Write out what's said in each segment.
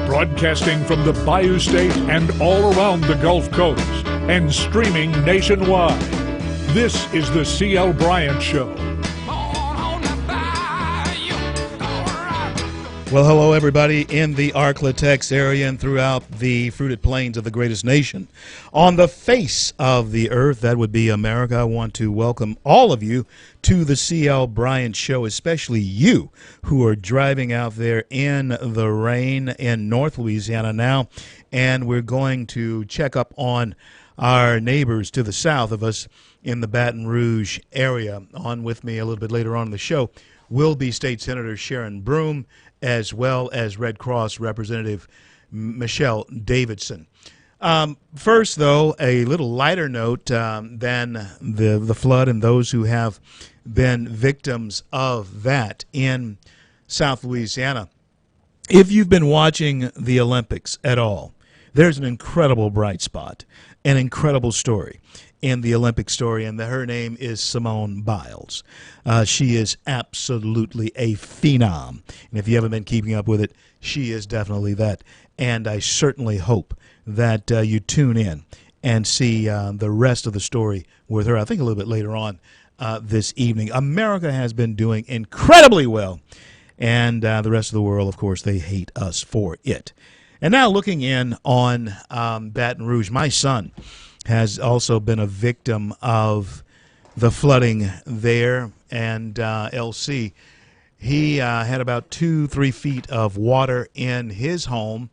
Broadcasting from the Bayou State and all around the Gulf Coast and streaming nationwide. This is the C.L. Bryant Show. Well, hello, everybody in the Arklatex area and throughout the fruited plains of the greatest nation on the face of the earth. That would be America. I want to welcome all of you to the C.L. Bryant Show, especially you who are driving out there in the rain in North Louisiana now. And we're going to check up on our neighbors to the south of us in the Baton Rouge area. On with me a little bit later on in the show will be State Senator Sharon Broome, as well as Red Cross Representative Michelle Davidson. First, though, a little lighter note than the flood and those who have been victims of that in South Louisiana. If you've been watching the Olympics at all, there's an incredible bright spot, an incredible story in the Olympic story, and her name is Simone Biles. She is absolutely a phenom, and if you haven't been keeping up with it, she is definitely that, and I certainly hope that you tune in and see the rest of the story with her, I think a little bit later on this evening. America has been doing incredibly well, and the rest of the world, of course, they hate us for it. And now looking in on Baton Rouge, my son has also been a victim of the flooding there, and LC, he had about 2-3 feet of water in his home,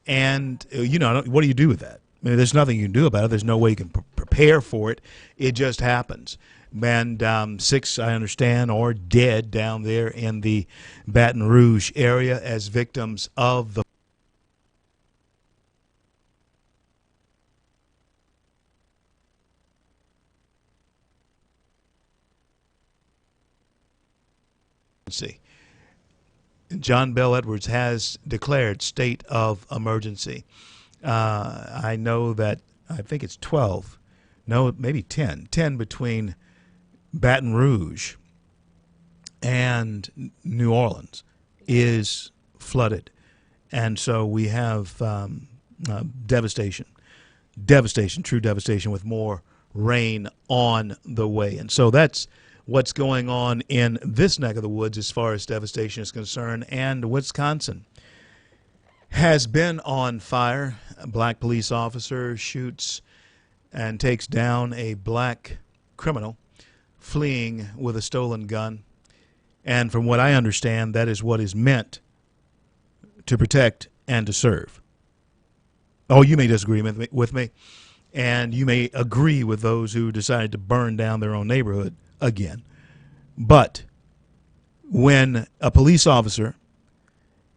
and what do you do with that? I mean, there's nothing you can do about it. There's no way you can prepare for it. It just happens. And 6, I understand, are dead down there in the Baton Rouge area as victims of the John Bell Edwards has declared state of emergency. I know that I think it's 12, no, maybe 10 between Baton Rouge and New Orleans is flooded. And so we have devastation, true devastation with more rain on the way. And so that's what's going on in this neck of the woods as far as devastation is concerned. And Wisconsin has been on fire. A black police officer shoots and takes down a black criminal fleeing with a stolen gun. And from what I understand, that is what is meant to protect and to serve. Oh, you may disagree with me, and you may agree with those who decided to burn down their own neighborhood again. But when a police officer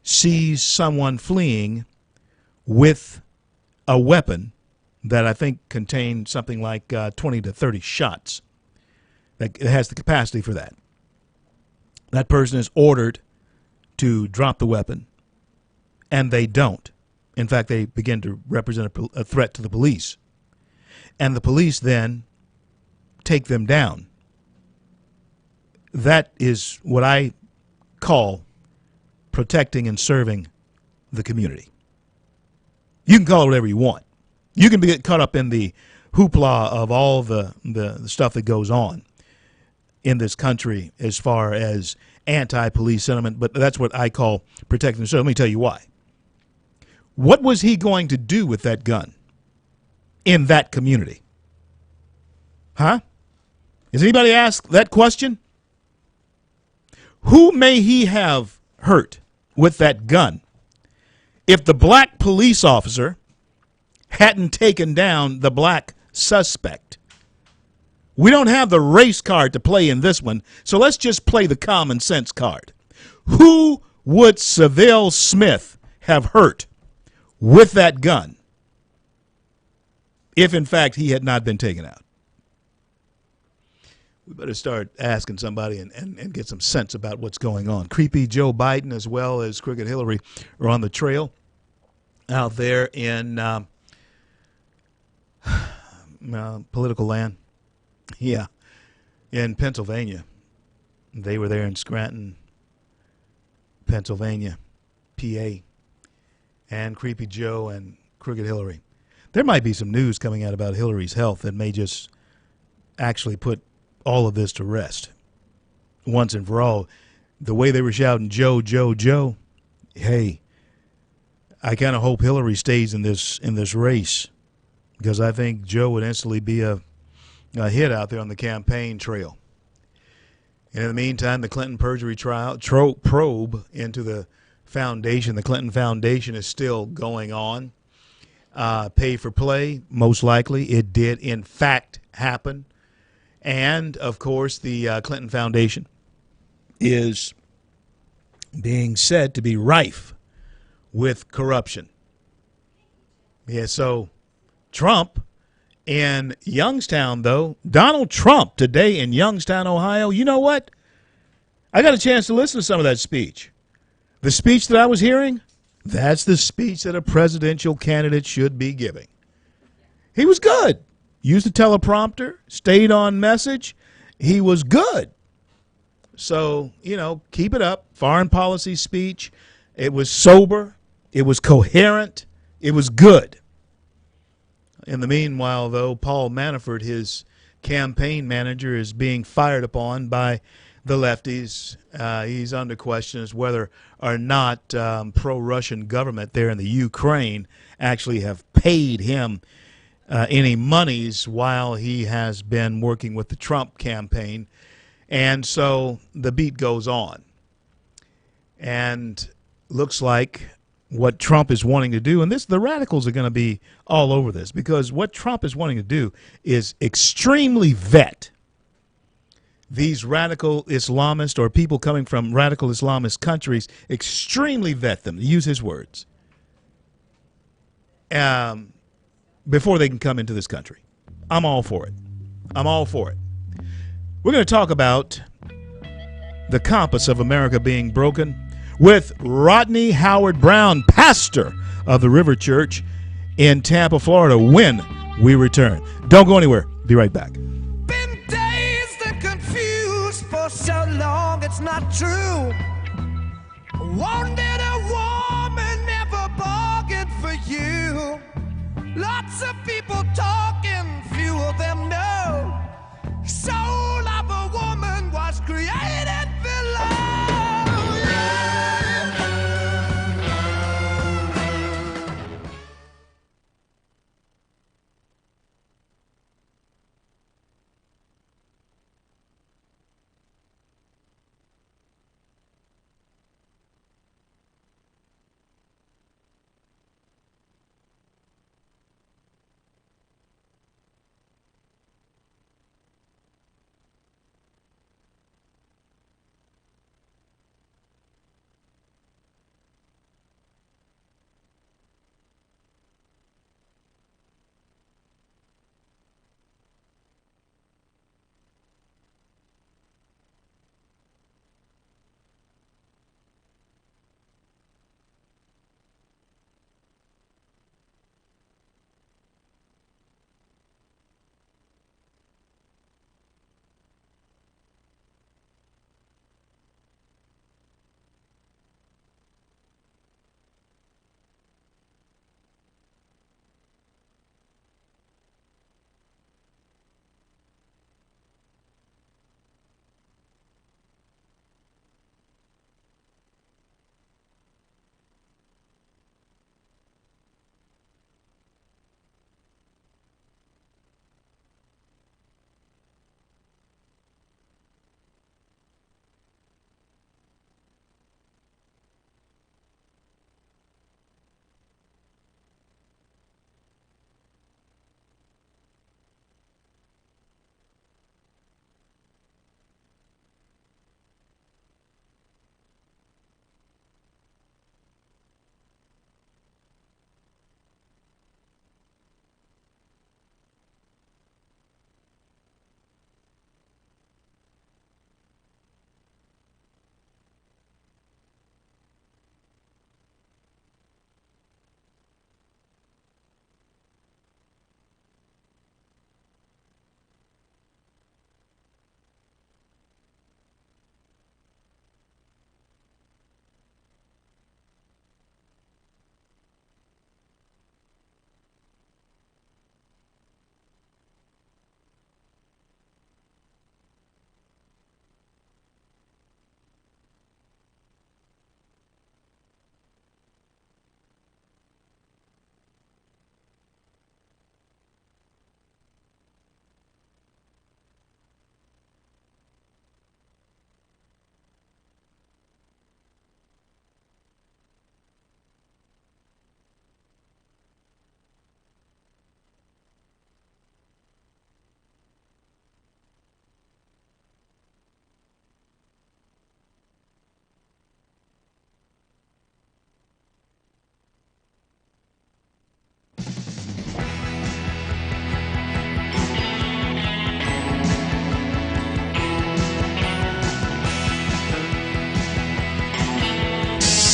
sees someone fleeing with a weapon that I think contained something like 20 to 30 shots, that it has the capacity for that, that person is ordered to drop the weapon, and they don't. In fact, they begin to represent a threat to the police, and the police then take them down. That is what I call protecting and serving the community. You can call it whatever you want. You can get caught up in the hoopla of all the stuff that goes on in this country as far as anti-police sentiment, but that's what I call protecting and serving. Let me tell you why. What was he going to do with that gun in that community? Huh? Has anybody asked that question? Who may he have hurt with that gun if the black police officer hadn't taken down the black suspect? We don't have the race card to play in this one, so let's just play the common sense card. Who would Seville Smith have hurt with that gun if, in fact, he had not been taken out? We better start asking somebody and get some sense about what's going on. Creepy Joe Biden as well as Crooked Hillary are on the trail out there in political land. Yeah. in Pennsylvania. They were there in Scranton, Pennsylvania, PA, and Creepy Joe and Crooked Hillary. There might be some news coming out about Hillary's health that may just actually put all of this to rest once and for all. The way they were shouting, Joe, Joe, Joe, hey, I kind of hope Hillary stays in this race, because I think Joe would instantly be a hit out there on the campaign trail. And in the meantime, the Clinton perjury trial probe into the foundation, the Clinton Foundation, is still going on. Pay for play, most likely. It did, in fact, happen. And, of course, the Clinton Foundation is being said to be rife with corruption. Yeah, so Trump in Youngstown, though, Donald Trump today in Youngstown, Ohio, you know what? I got a chance to listen to some of that speech. The speech that I was hearing, that's the speech that a presidential candidate should be giving. He was good. Used a teleprompter, stayed on message. He was good. So, keep it up. Foreign policy speech. It was sober. It was coherent. It was good. In the meanwhile, though, Paul Manafort, his campaign manager, is being fired upon by the lefties. He's under question as whether or not pro-Russian government there in the Ukraine actually have paid him any monies while he has been working with the Trump campaign. And so the beat goes on. And looks like what Trump is wanting to do, and the radicals are going to be all over this, because what Trump is wanting to do is extremely vet these radical Islamists, or people coming from radical Islamist countries, extremely vet them, to use his words, before they can come into this country. I'm all for it. I'm all for it. We're going to talk about the compass of America being broken with Rodney Howard Brown, pastor of the River Church in Tampa, Florida, when we return. Don't go anywhere. Be right back. Been dazed and confused for so long, it's not true. Wanted a woman, never bargained for you. Lots of people talking, few of them know. Soul of a woman was created below.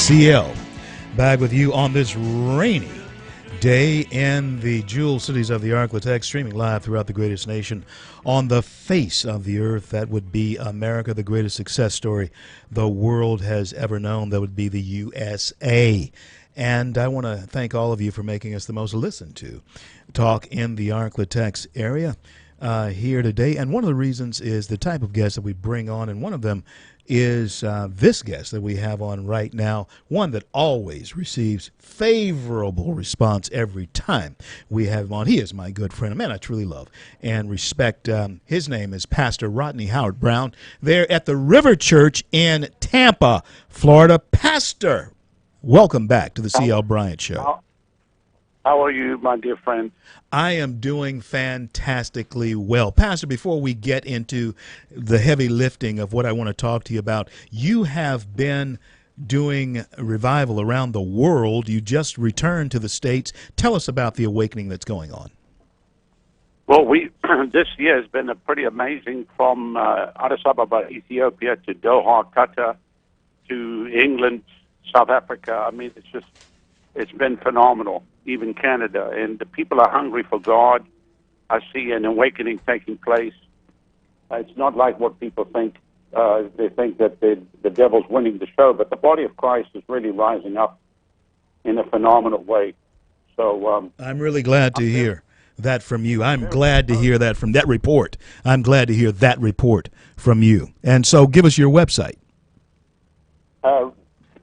CL, back with you on this rainy day in the jewel cities of the Arklatex, streaming live throughout the greatest nation on the face of the earth. That would be America, the greatest success story the world has ever known. That would be the USA. And I want to thank all of you for making us the most listened to talk in the Arklatex area here today. And one of the reasons is the type of guests that we bring on, and one of them is this guest that we have on right now, one that always receives favorable response every time we have him on. He is my good friend, a man I truly love and respect. His name is Pastor Rodney Howard Brown. They're at the River Church in Tampa, Florida. Pastor, welcome back to the C.L. Bryant Show. How are you, my dear friend? I am doing fantastically well. Pastor, before we get into the heavy lifting of what I want to talk to you about, you have been doing a revival around the world. You just returned to the States. Tell us about the awakening that's going on. Well, this year has been pretty amazing, from Addis Ababa, Ethiopia, to Doha, Qatar, to England, South Africa. I mean, it's been phenomenal. Even Canada, and the people are hungry for God. I see an awakening taking place. It's not like what people think. They think that the devil's winning the show, but the body of Christ is really rising up in a phenomenal way. So I'm really glad to hear that from you. I'm glad to hear that from that report. I'm glad to hear that report from you. And so give us your website.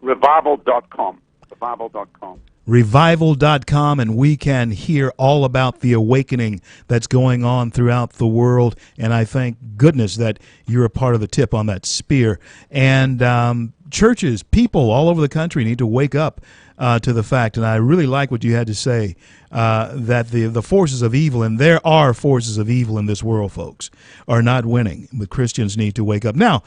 Revival.com. Revival.com. Revival.com, and we can hear all about the awakening that's going on throughout the world. And I thank goodness that you're a part of the tip on that spear. And churches, people all over the country need to wake up to the fact, and I really like what you had to say, that the forces of evil, and there are forces of evil in this world, folks, are not winning. But Christians need to wake up. Now,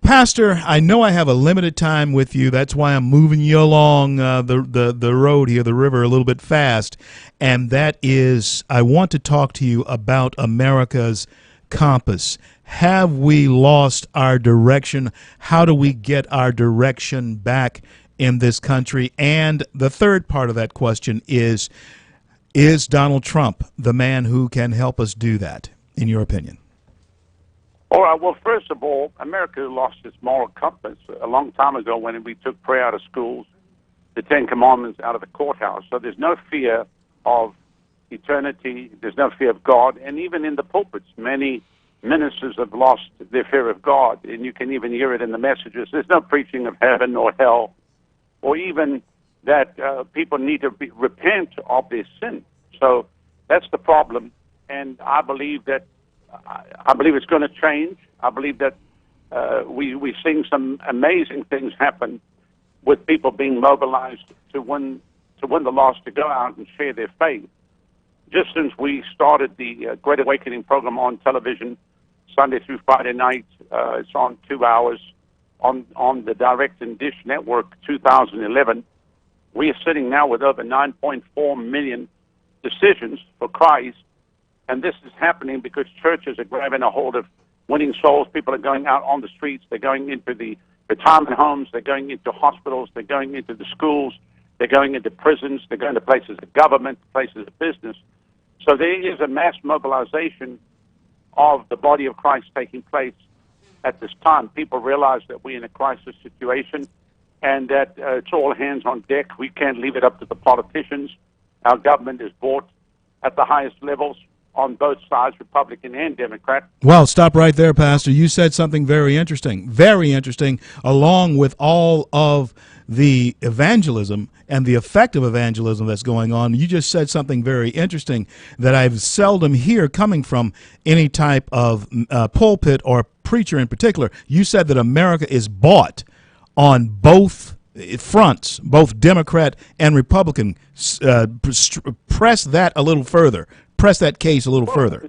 Pastor, I know I have a limited time with you. That's why I'm moving you along the road here, the river, a little bit fast. And that is, I want to talk to you about America's compass. Have we lost our direction? How do we get our direction back in this country? And the third part of that question is Donald Trump the man who can help us do that, in your opinion? All right. Well, first of all, America lost its moral compass a long time ago when we took prayer out of schools, the Ten Commandments out of the courthouse. So there's no fear of eternity. There's no fear of God. And even in the pulpits, many ministers have lost their fear of God. And you can even hear it in the messages. There's no preaching of heaven or hell, or even that people need to repent of their sin. So that's the problem. And I believe it's going to change. I believe that we're seeing some amazing things happen with people being mobilized to win the lost, to go out and share their faith. Just since we started the Great Awakening program on television, Sunday through Friday night, it's on 2 hours on the Direct and Dish Network, 2011. We are sitting now with over 9.4 million decisions for Christ. And this is happening because churches are grabbing a hold of winning souls. People are going out on the streets. They're going into the retirement homes. They're going into hospitals. They're going into the schools. They're going into prisons. They're going to places of government, places of business. So there is a mass mobilization of the body of Christ taking place at this time. People realize that we're in a crisis situation and that it's all hands on deck. We can't leave it up to the politicians. Our government is bought at the highest levels on both sides, Republican and Democrat. Well, stop right there, Pastor. You said something very interesting, along with all of the evangelism and the effective evangelism that's going on. You just said something very interesting that I've seldom hear coming from any type of pulpit or preacher in particular. You said that America is bought on both fronts, both Democrat and Republican. Press that a little further. Press that case a little further.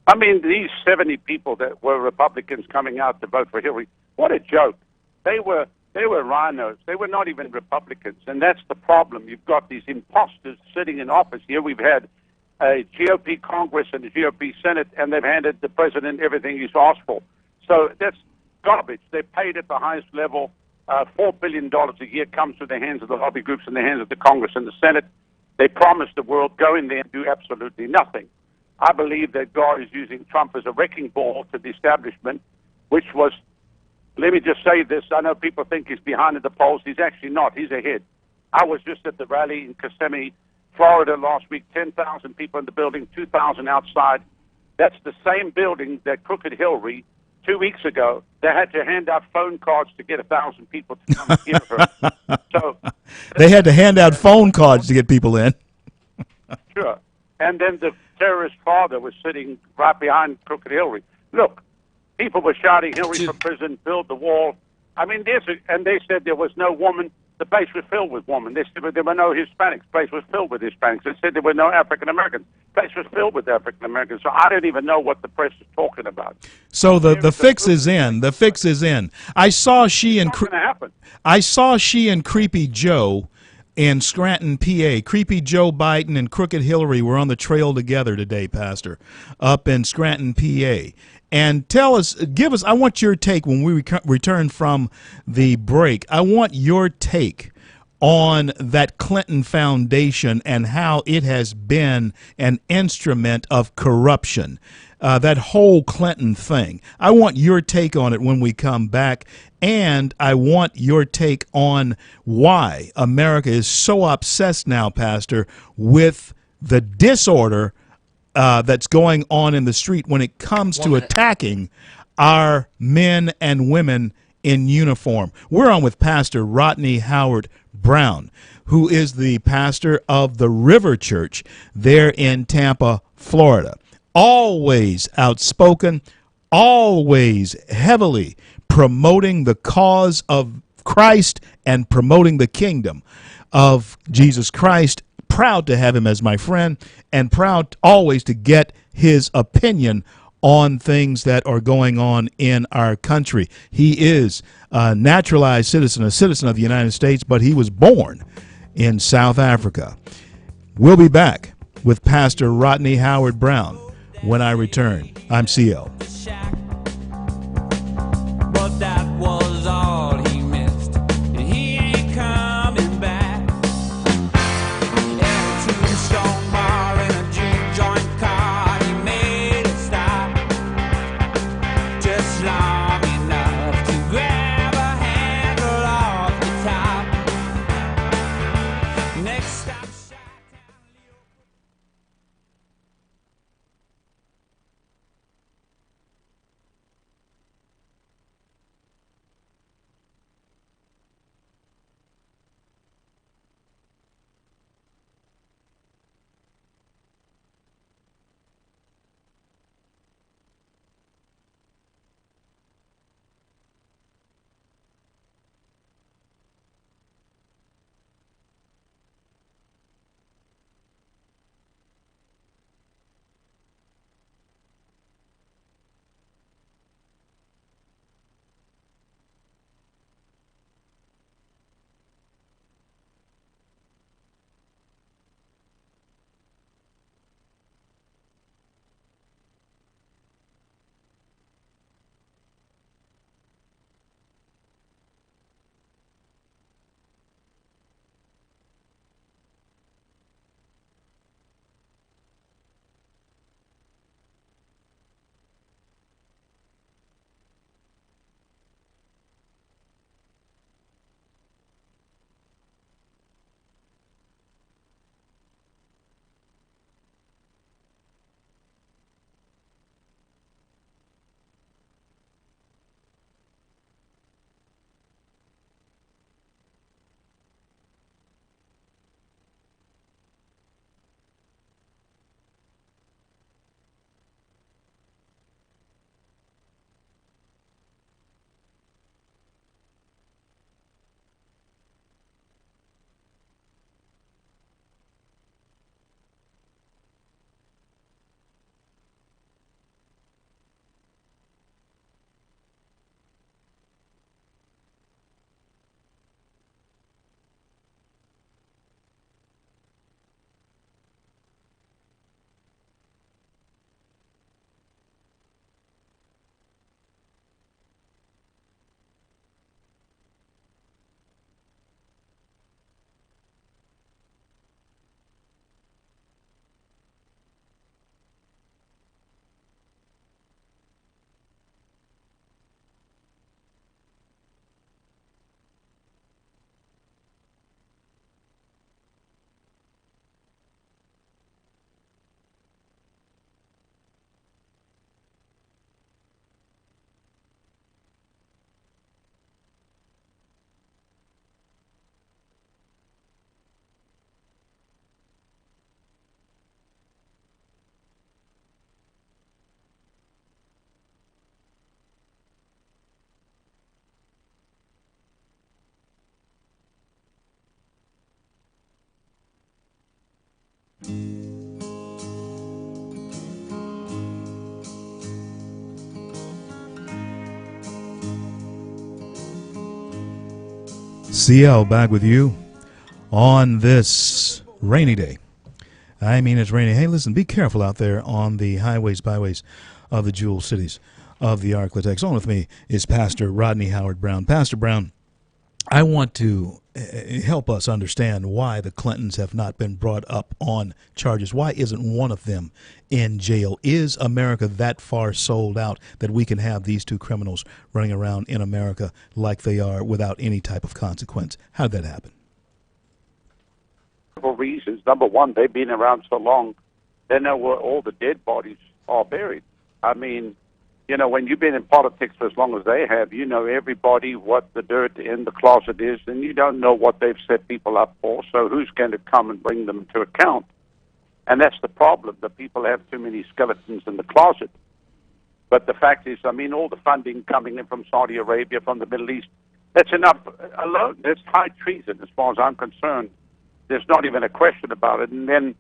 I mean, these 70 people that were Republicans coming out to vote for Hillary, what a joke. They were rhinos. They were not even Republicans, and that's the problem. You've got these imposters sitting in office here. We've had a GOP Congress and a GOP Senate, and they've handed the president everything he's asked for. So that's garbage. They're paid at the highest level $4 billion a year comes to the hands of the lobby groups and the hands of the Congress and the Senate. They promise the world, go in there and do absolutely nothing. I believe that God is using Trump as a wrecking ball to the establishment, which was, let me just say this, I know people think he's behind in the polls. He's actually not. He's ahead. I was just at the rally in Kissimmee, Florida last week, 10,000 people in the building, 2,000 outside. That's the same building that Crooked Hillary, 2 weeks ago, they had to hand out phone cards to get 1,000 people to come and give her. So they had to hand out phone cards to get people in. Sure. And then the terrorist father was sitting right behind Crooked Hillary. Look, people were shouting, Hillary for prison, build the wall. I mean, and they said there was no woman. The place was filled with women. They said there were no Hispanics. The place was filled with Hispanics. They said there were no African Americans. The place was filled with African Americans. So I don't even know what the press is talking about. So the fix is in. The fix is in. I saw she and Creepy Joe in Scranton, PA. Creepy Joe Biden and Crooked Hillary were on the trail together today, Pastor, up in Scranton, PA. And give us, I want your take when we return from the break. I want your take on that Clinton Foundation and how it has been an instrument of corruption, that whole Clinton thing. I want your take on it when we come back, and I want your take on why America is so obsessed now, Pastor, with the disorder that's going on in the street when it comes to attacking our men and women in uniform. We're on with Pastor Rodney Howard Brown, who is the pastor of the River Church there in Tampa, Florida. Always outspoken, always heavily promoting the cause of Christ and promoting the kingdom of Jesus Christ. Proud to have him as my friend and proud always to get his opinion on things that are going on in our country. He is a naturalized citizen, a citizen of the United States, but he was born in South Africa. We'll be back with Pastor Rodney Howard Brown when I return. I'm CL. But that was all he missed, and he ain't coming back. Into a stone bar in a juke joint car, he made it stop just long enough to grab a handle off the top. Next stop, Chi-Town. CL back with you on this rainy day. I mean, it's raining. Hey, listen, be careful out there on the highways, byways of the jewel cities of the Arklatex. On with me is Pastor Rodney Howard Brown. Pastor Brown, I want to help us understand why the Clintons have not been brought up on charges. Why isn't one of them in jail? Is America that far sold out that we can have these two criminals running around in America like they are without any type of consequence? How did that happen? Several reasons. Number one, they've been around so long, they know where all the dead bodies are buried. I mean, you know, when you've been in politics for as long as they have, you know everybody, what the dirt in the closet is, and you don't know what they've set people up for, so who's going to come and bring them to account? And that's the problem. The people have too many skeletons in the closet. But the fact is, I mean, all the funding coming in from Saudi Arabia, from the Middle East, that's enough alone. That's high treason as far as I'm concerned. There's not even a question about it. And then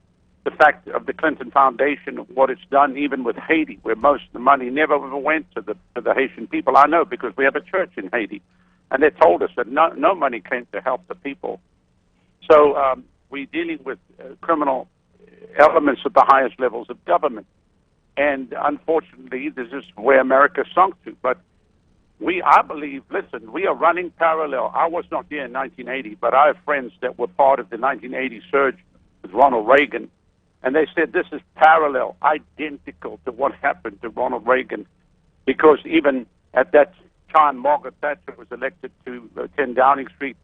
the fact of the Clinton Foundation, what it's done even with Haiti, where most of the money never ever went to the Haitian people. I know because we have a church in Haiti, and they told us that no money came to help the people. So we're dealing with criminal elements at the highest levels of government. And unfortunately, this is where America sunk to. But I believe, listen, we are running parallel. I was not there in 1980, but I have friends that were part of the 1980 surge with Ronald Reagan. And they said this is parallel, identical to what happened to Ronald Reagan, because even at that time, Margaret Thatcher was elected to 10 Downing Street.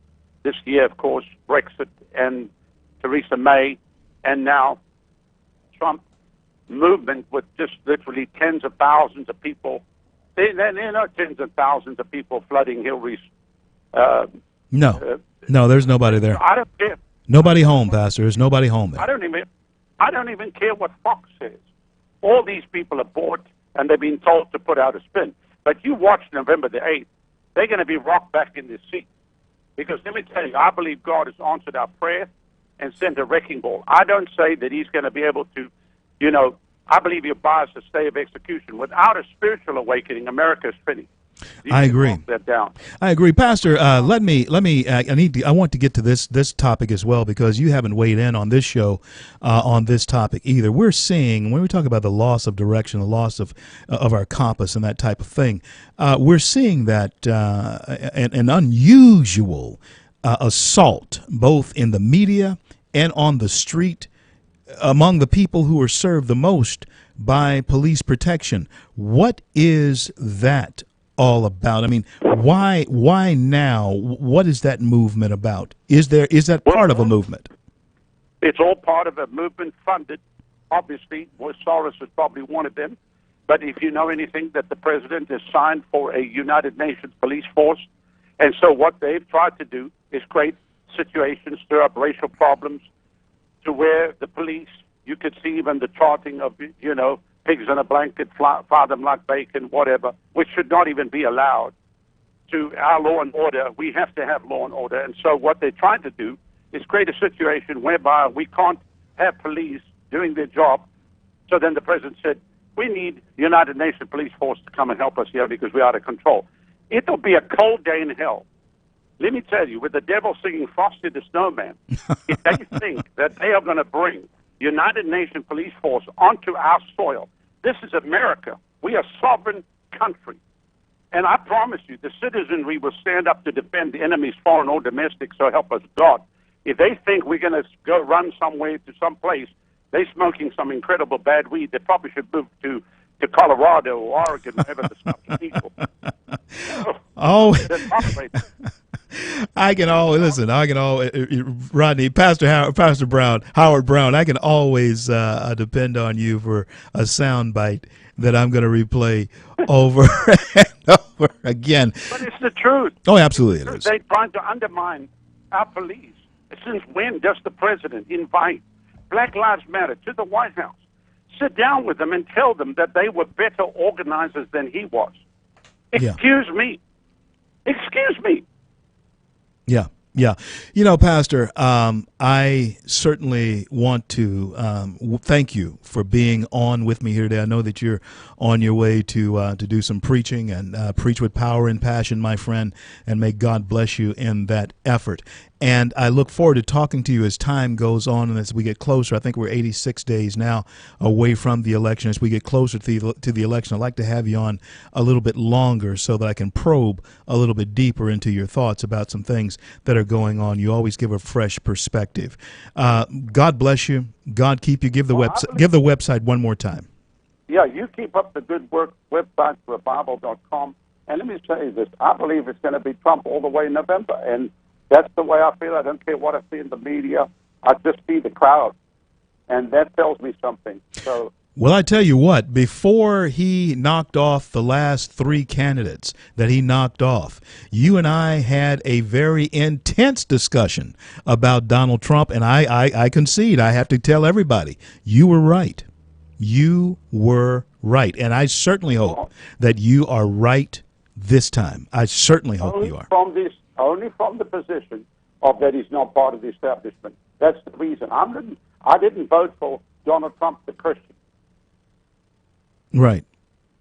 This year, of course, Brexit and Theresa May, and now Trump movement with just literally tens of thousands of people. There are not tens of thousands of people flooding Hillary's. No, there's nobody there. I don't care. Nobody home, Pastor. There's nobody home there. I don't even care what Fox says. All these people are bought, and they've been told to put out a spin. But you watch November the 8th, they're going to be rocked back in their seat. Because let me tell you, I believe God has answered our prayer and sent a wrecking ball. I don't say that he's going to be able to, you know, I believe he'll buy us a stay of execution. Without a spiritual awakening, America is finished. I agree. That down. I agree, Pastor. I want to get to this topic as well, because you haven't weighed in on this show on this topic either. We're seeing, when we talk about the loss of direction, the loss of our compass, and that type of thing, we're seeing that an unusual assault, both in the media and on the street, among the people who are served the most by police protection. What is that all about? I mean, why now? What is that movement about? Is that part of a movement? It's all part of a movement funded, obviously. Soros is probably one of them. But if you know anything, that the president has signed for a United Nations police force. And so what they've tried to do is create situations, stir up racial problems, to where the police, you could see even the charting of, you know, pigs in a blanket, fry them like bacon, whatever, which should not even be allowed to our law and order. We have to have law and order. And so what they're trying to do is create a situation whereby we can't have police doing their job. So then the president said, we need the United Nations police force to come and help us here because we're out of control. It'll be a cold day in hell. Let me tell you, with the devil singing Frosty the Snowman, if they think that they are going to bring United Nations police force onto our soil, this is America. We are a sovereign country. And I promise you, the citizenry will stand up to defend the enemies, foreign or domestic, so help us God. If they think we're going to go run somewhere to some place, they're smoking some incredible bad weed. They probably should move to Colorado or Oregon, wherever the stuff is equal. Rodney, Pastor Brown, Howard Brown, I can always depend on you for a sound bite that I'm going to replay over and over again. But it's the truth. Oh, absolutely it is. They're trying to undermine our police. Since when does the president invite Black Lives Matter to the White House? Sit down with them and tell them that they were better organizers than he was. Excuse me. Yeah. Yeah. Pastor, I certainly want to thank you for being on with me here today. I know that you're on your way to do some preaching and preach with power and passion, my friend, and may God bless you in that effort. And I look forward to talking to you as time goes on and as we get closer. I think we're 86 days now away from the election. As we get closer to the election, I'd like to have you on a little bit longer so that I can probe a little bit deeper into your thoughts about some things that are going on. You always give a fresh perspective. God bless you. God keep you. Give the website one more time. Yeah, you keep up the good work. Website revival.com. And let me say this. I believe it's going to be Trump all the way in November. And that's the way I feel. I don't care what I see in the media. I just see the crowd. And that tells me something. So, well, I tell you what, before he knocked off the last three candidates that he knocked off, you and I had a very intense discussion about Donald Trump, and I concede, I have to tell everybody, you were right. You were right. And I certainly hope that you are right this time. I certainly hope you are. Only from the position of that he's not part of the establishment. That's the reason. I didn't vote for Donald Trump, the Christian. Right.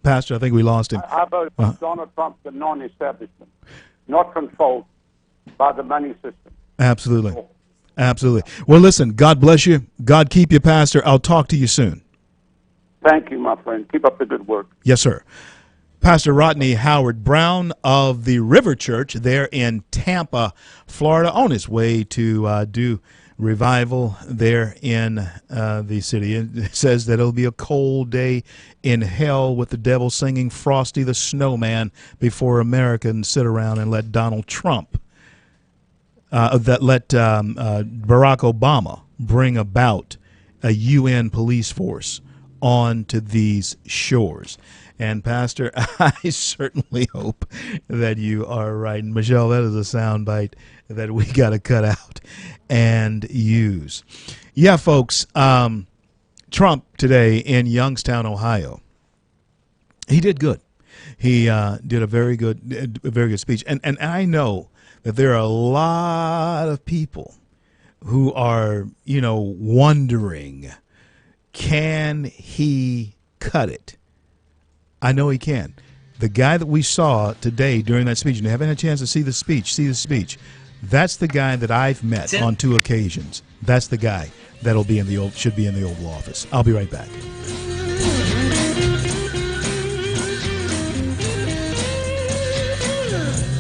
Pastor, I think we lost him. I voted for Donald Trump, the non-establishment, not controlled by the money system. Absolutely. Absolutely. Well, listen, God bless you. God keep you, Pastor. I'll talk to you soon. Thank you, my friend. Keep up the good work. Yes, sir. Pastor Rodney Howard Brown of the River Church there in Tampa, Florida, on his way to do revival there in the city. It says that it'll be a cold day in hell with the devil singing Frosty the Snowman before Americans sit around and let Donald Trump, let Barack Obama bring about a UN police force onto these shores. And Pastor, I certainly hope that you are right. And Michelle, that is a soundbite that we got to cut out and use. Yeah, folks, Trump today in Youngstown, Ohio, he did good. He did a very good speech. And I know that there are a lot of people who are, wondering, can he cut it? I know he can. The guy that we saw today during that speech, and you haven't had a chance to see the speech, that's the guy that I've met on 2 occasions. That's the guy that'll be should be in the Oval Office. I'll be right back.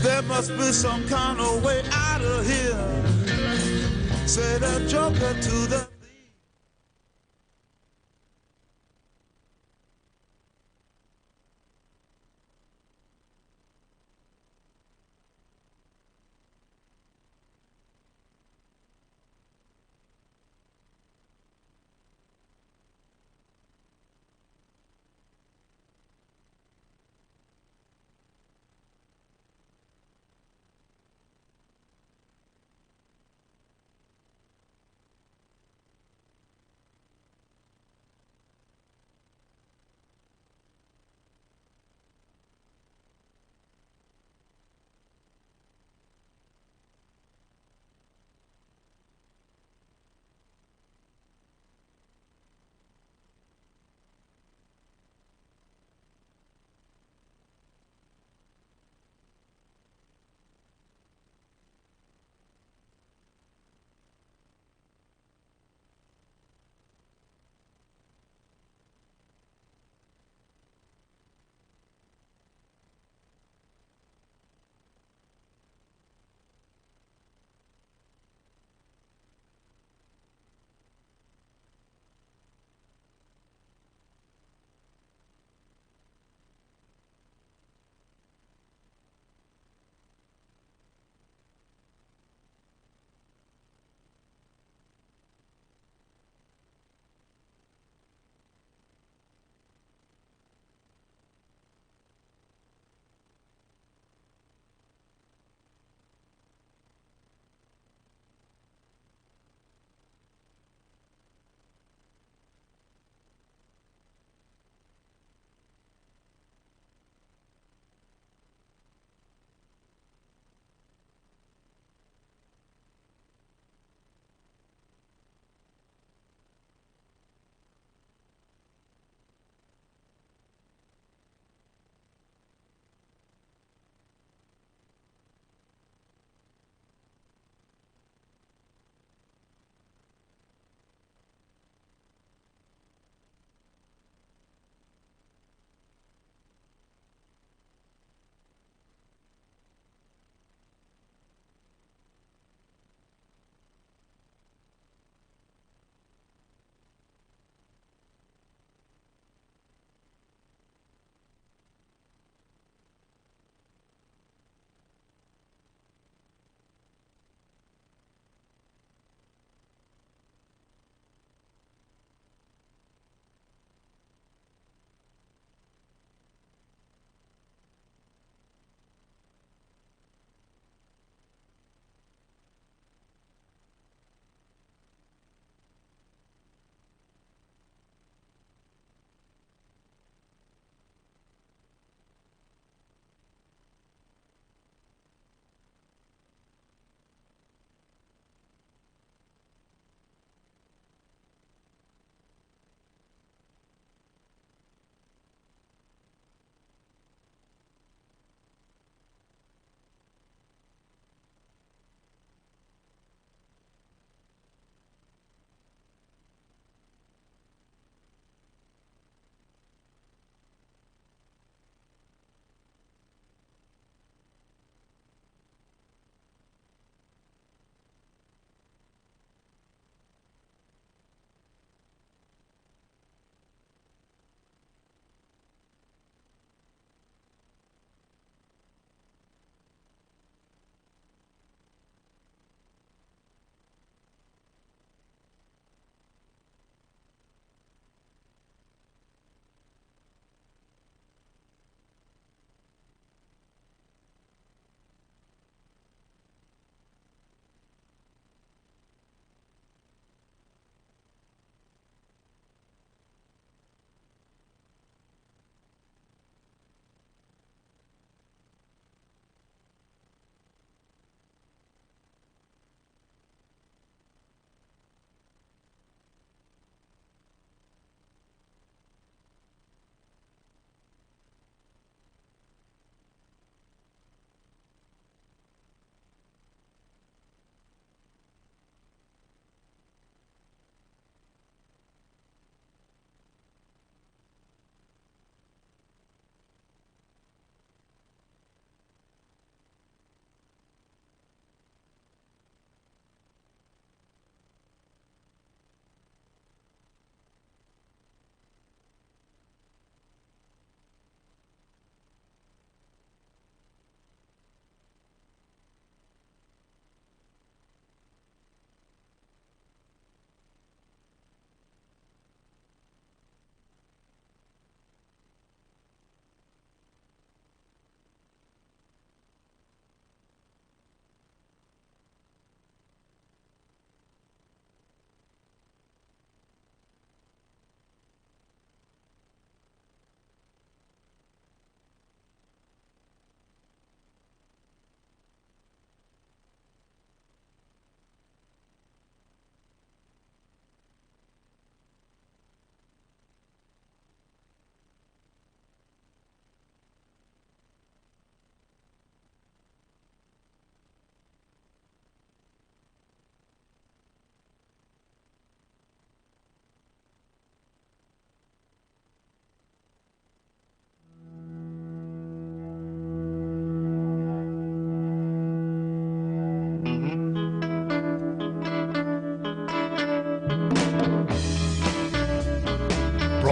There must be some kind of way out of here. Said a joker to the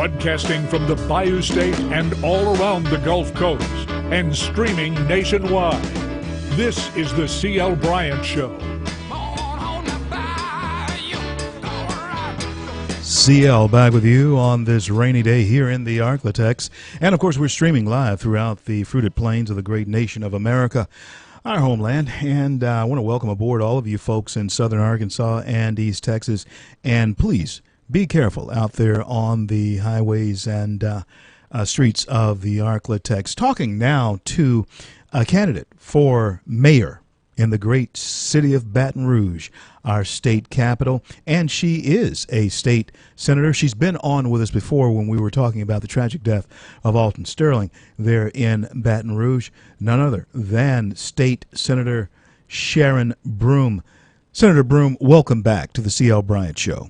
Broadcasting from the Bayou State and all around the Gulf Coast and streaming nationwide. This is the C.L. Bryant Show. CL back with you on this rainy day here in the Arklatex. And of course, we're streaming live throughout the fruited plains of the great nation of America, our homeland. And I want to welcome aboard all of you folks in southern Arkansas and East Texas. And please be careful out there on the highways and streets of the Arklatex. Talking now to a candidate for mayor in the great city of Baton Rouge, our state capital, and she is a state senator. She's been on with us before when we were talking about the tragic death of Alton Sterling there in Baton Rouge, none other than State Senator Sharon Broome. Senator Broome, welcome back to the C.L. Bryant Show.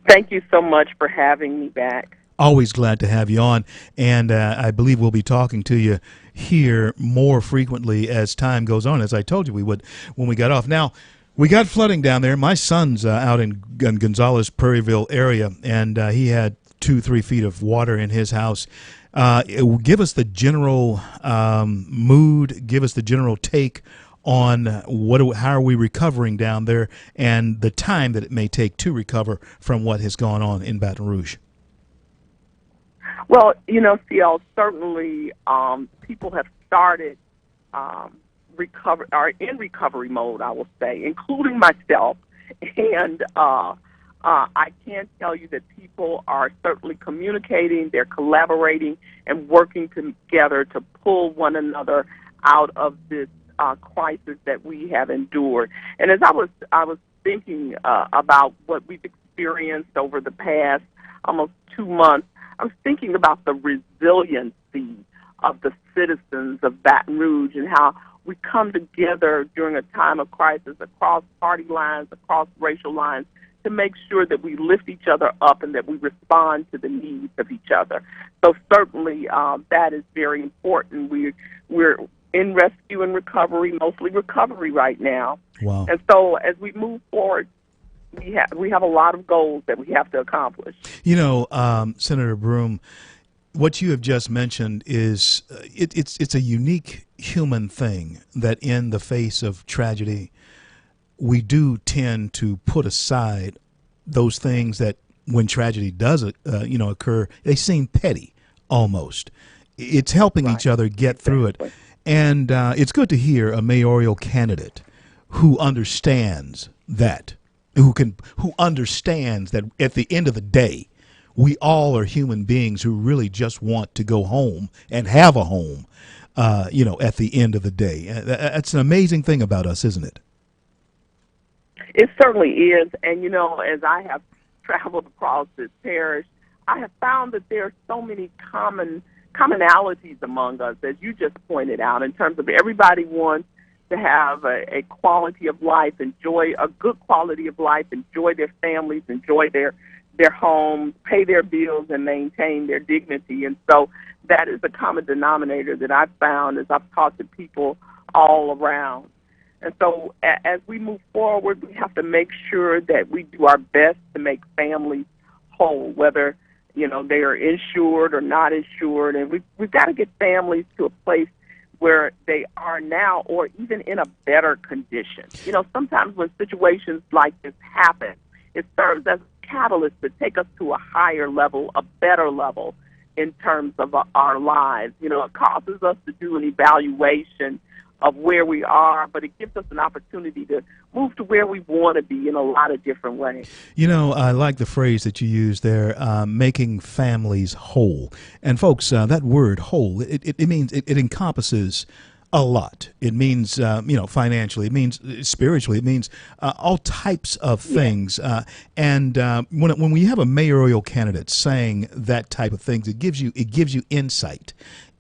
Thank you so much for having me back. Always glad to have you on, and I believe we'll be talking to you here more frequently as time goes on, as I told you we would when we got off. Now, we got flooding down there. My son's out in Gonzales, Prairieville area, and he had 2-3 feet of water in his house. Give us the general mood, give us the general take on how are we recovering down there and the time that it may take to recover from what has gone on in Baton Rouge. Well, you know, CL, certainly people have started are in recovery mode, I will say, including myself. And I can tell you that people are certainly communicating, they're collaborating, and working together to pull one another out of this crisis that we have endured. And as I was thinking about what we've experienced over the past almost 2 months, I was thinking about the resiliency of the citizens of Baton Rouge and how we come together during a time of crisis across party lines, across racial lines, to make sure that we lift each other up and that we respond to the needs of each other. So certainly that is very important. We're in rescue and recovery, mostly recovery right now. Wow. And so as we move forward, we have a lot of goals that we have to accomplish. You know, Senator Broome, what you have just mentioned is it's a unique human thing that in the face of tragedy, we do tend to put aside those things that when tragedy does occur, they seem petty almost. It's helping each other get through it. And it's good to hear a mayoral candidate who understands that. Who understands that at the end of the day, we all are human beings who really just want to go home and have a home, at the end of the day. That's an amazing thing about us, isn't it? It certainly is. And, as I have traveled across this parish, I have found that there are so many commonalities among us, as you just pointed out, in terms of everybody wants to have a quality of life, enjoy a good quality of life, enjoy their families, enjoy their homes, pay their bills, and maintain their dignity. And so that is a common denominator that I've found as I've talked to people all around. And so as we move forward, we have to make sure that we do our best to make families whole, whether, they are insured or not insured. And we've got to get families to a place where they are now or even in a better condition. Sometimes when situations like this happen, it serves as a catalyst to take us to a higher level, a better level in terms of our lives. It causes us to do an evaluation of where we are, but it gives us an opportunity to move to where we want to be in a lot of different ways. I like the phrase that you used there, making families whole. And folks, that word whole, it means it encompasses a lot. It means, financially. It means spiritually. It means all types of things. And when we have a mayoral candidate saying that type of things, it gives you insight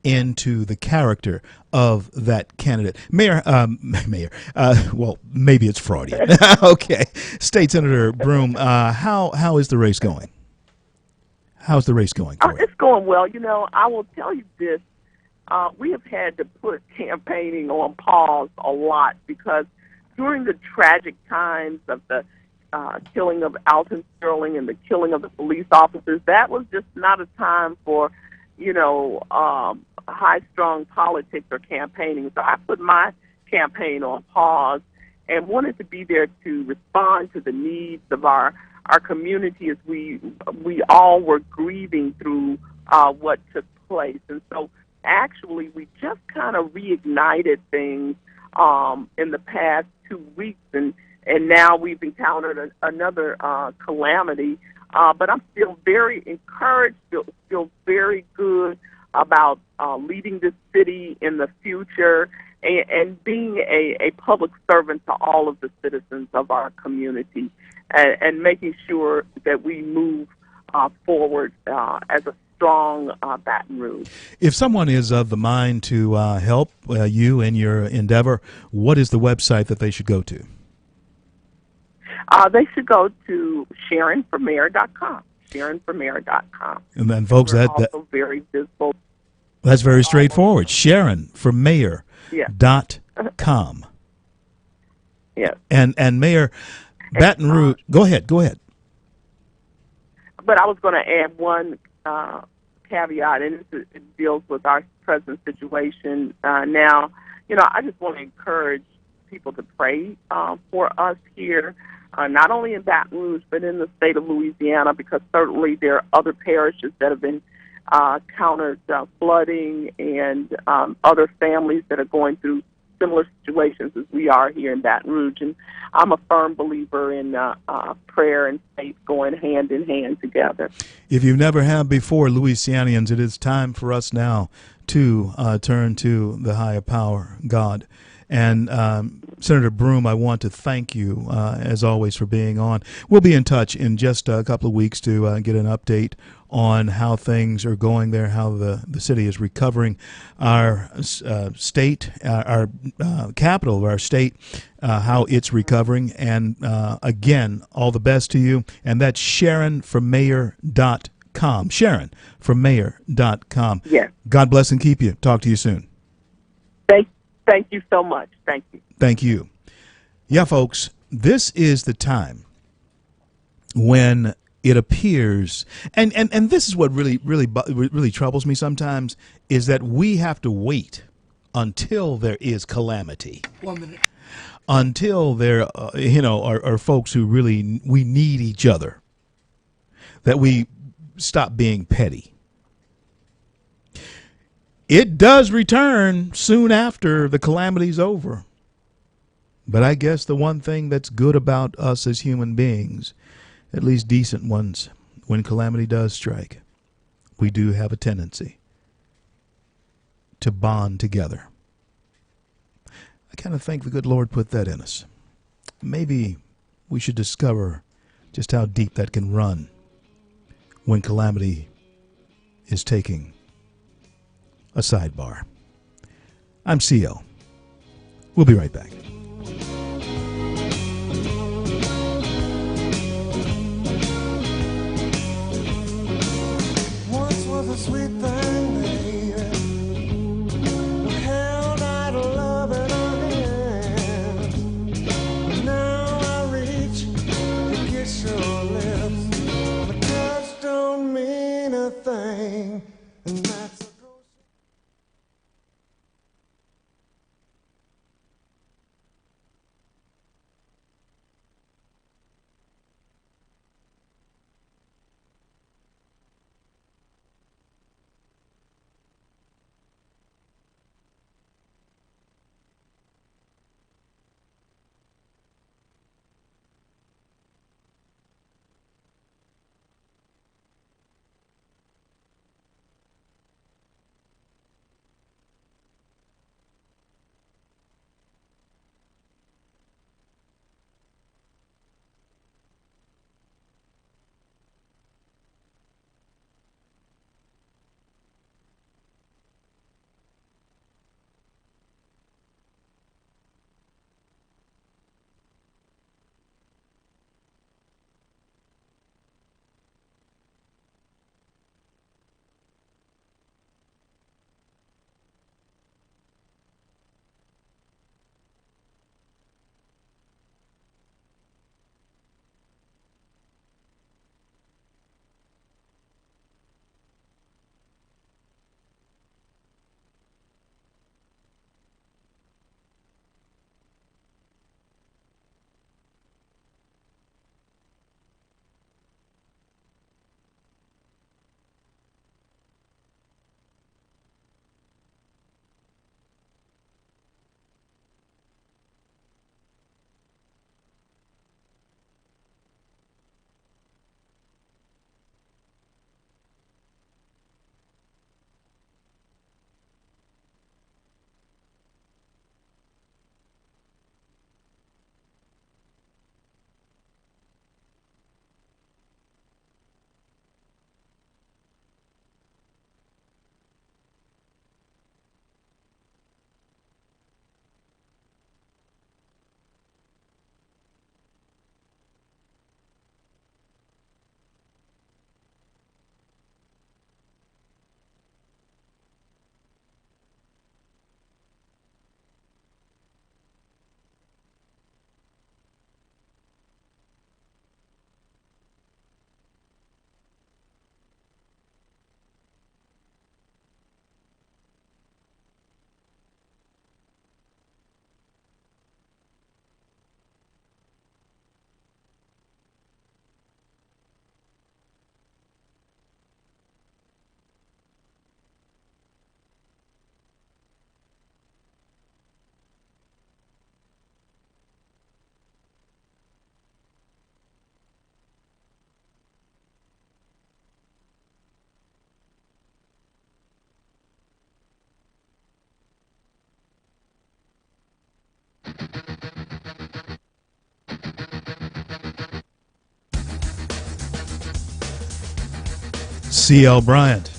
into the character of that candidate. Mayor, well, maybe it's Freudian. Okay. State Senator Broome, how is the race going? How's the race going for you? It's going well. I will tell you this. We have had to put campaigning on pause a lot because during the tragic times of the killing of Alton Sterling and the killing of the police officers, that was just not a time for, high-strung politics or campaigning. So I put my campaign on pause and wanted to be there to respond to the needs of our community as we all were grieving through what took place. And so actually we just kind of reignited things in the past 2 weeks, and now we've encountered another calamity. But I'm still very encouraged, feel very good about leading this city in the future and being a public servant to all of the citizens of our community, and making sure that we move forward as a strong Baton Rouge. If someone is of the mind to help you in your endeavor, what is the website that they should go to? They should go to SharonForMayor.com. SharonForMayor.com. And then, folks, We're that also very visible. that's very straightforward. SharonForMayor.com. Yes. And Mayor Baton Rouge. Go ahead. But I was going to add one caveat, and it deals with our present situation now. I just want to encourage people to pray for us here, not only in Baton Rouge, but in the state of Louisiana, because certainly there are other parishes that have been countered flooding, and other families that are going through similar situations as we are here in Baton Rouge. And I'm a firm believer in prayer and faith going hand in hand together. If you've never have before, Louisianians, it is time for us now to turn to the higher power, God. And Senator Broom, I want to thank you, as always, for being on. We'll be in touch in just a couple of weeks to get an update on how things are going there, how the city is recovering. Our state, our capital of our state, how it's recovering. And again, all the best to you. And that's SharonForMayor.com. SharonForMayor.com. Yes. God bless and keep you. Talk to you soon. Thank you so much. Thank you. Thank you. Yeah, folks, this is the time when it appears, and this is what really troubles me sometimes, is that we have to wait until there is calamity. 1 minute. Until there, are folks who really, we need each other, that we stop being petty. It does return soon after the calamity's over. But I guess the one thing that's good about us as human beings, at least decent ones, when calamity does strike, we do have a tendency to bond together. I kind of think the good Lord put that in us. Maybe we should discover just how deep that can run when calamity is taking a sidebar. I'm CL. We'll be right back. Once was a sweet thing, baby. We held out a loving hand. Now I reach to kiss your lips. My touch don't mean a thing, and that's a C.L. Bryant,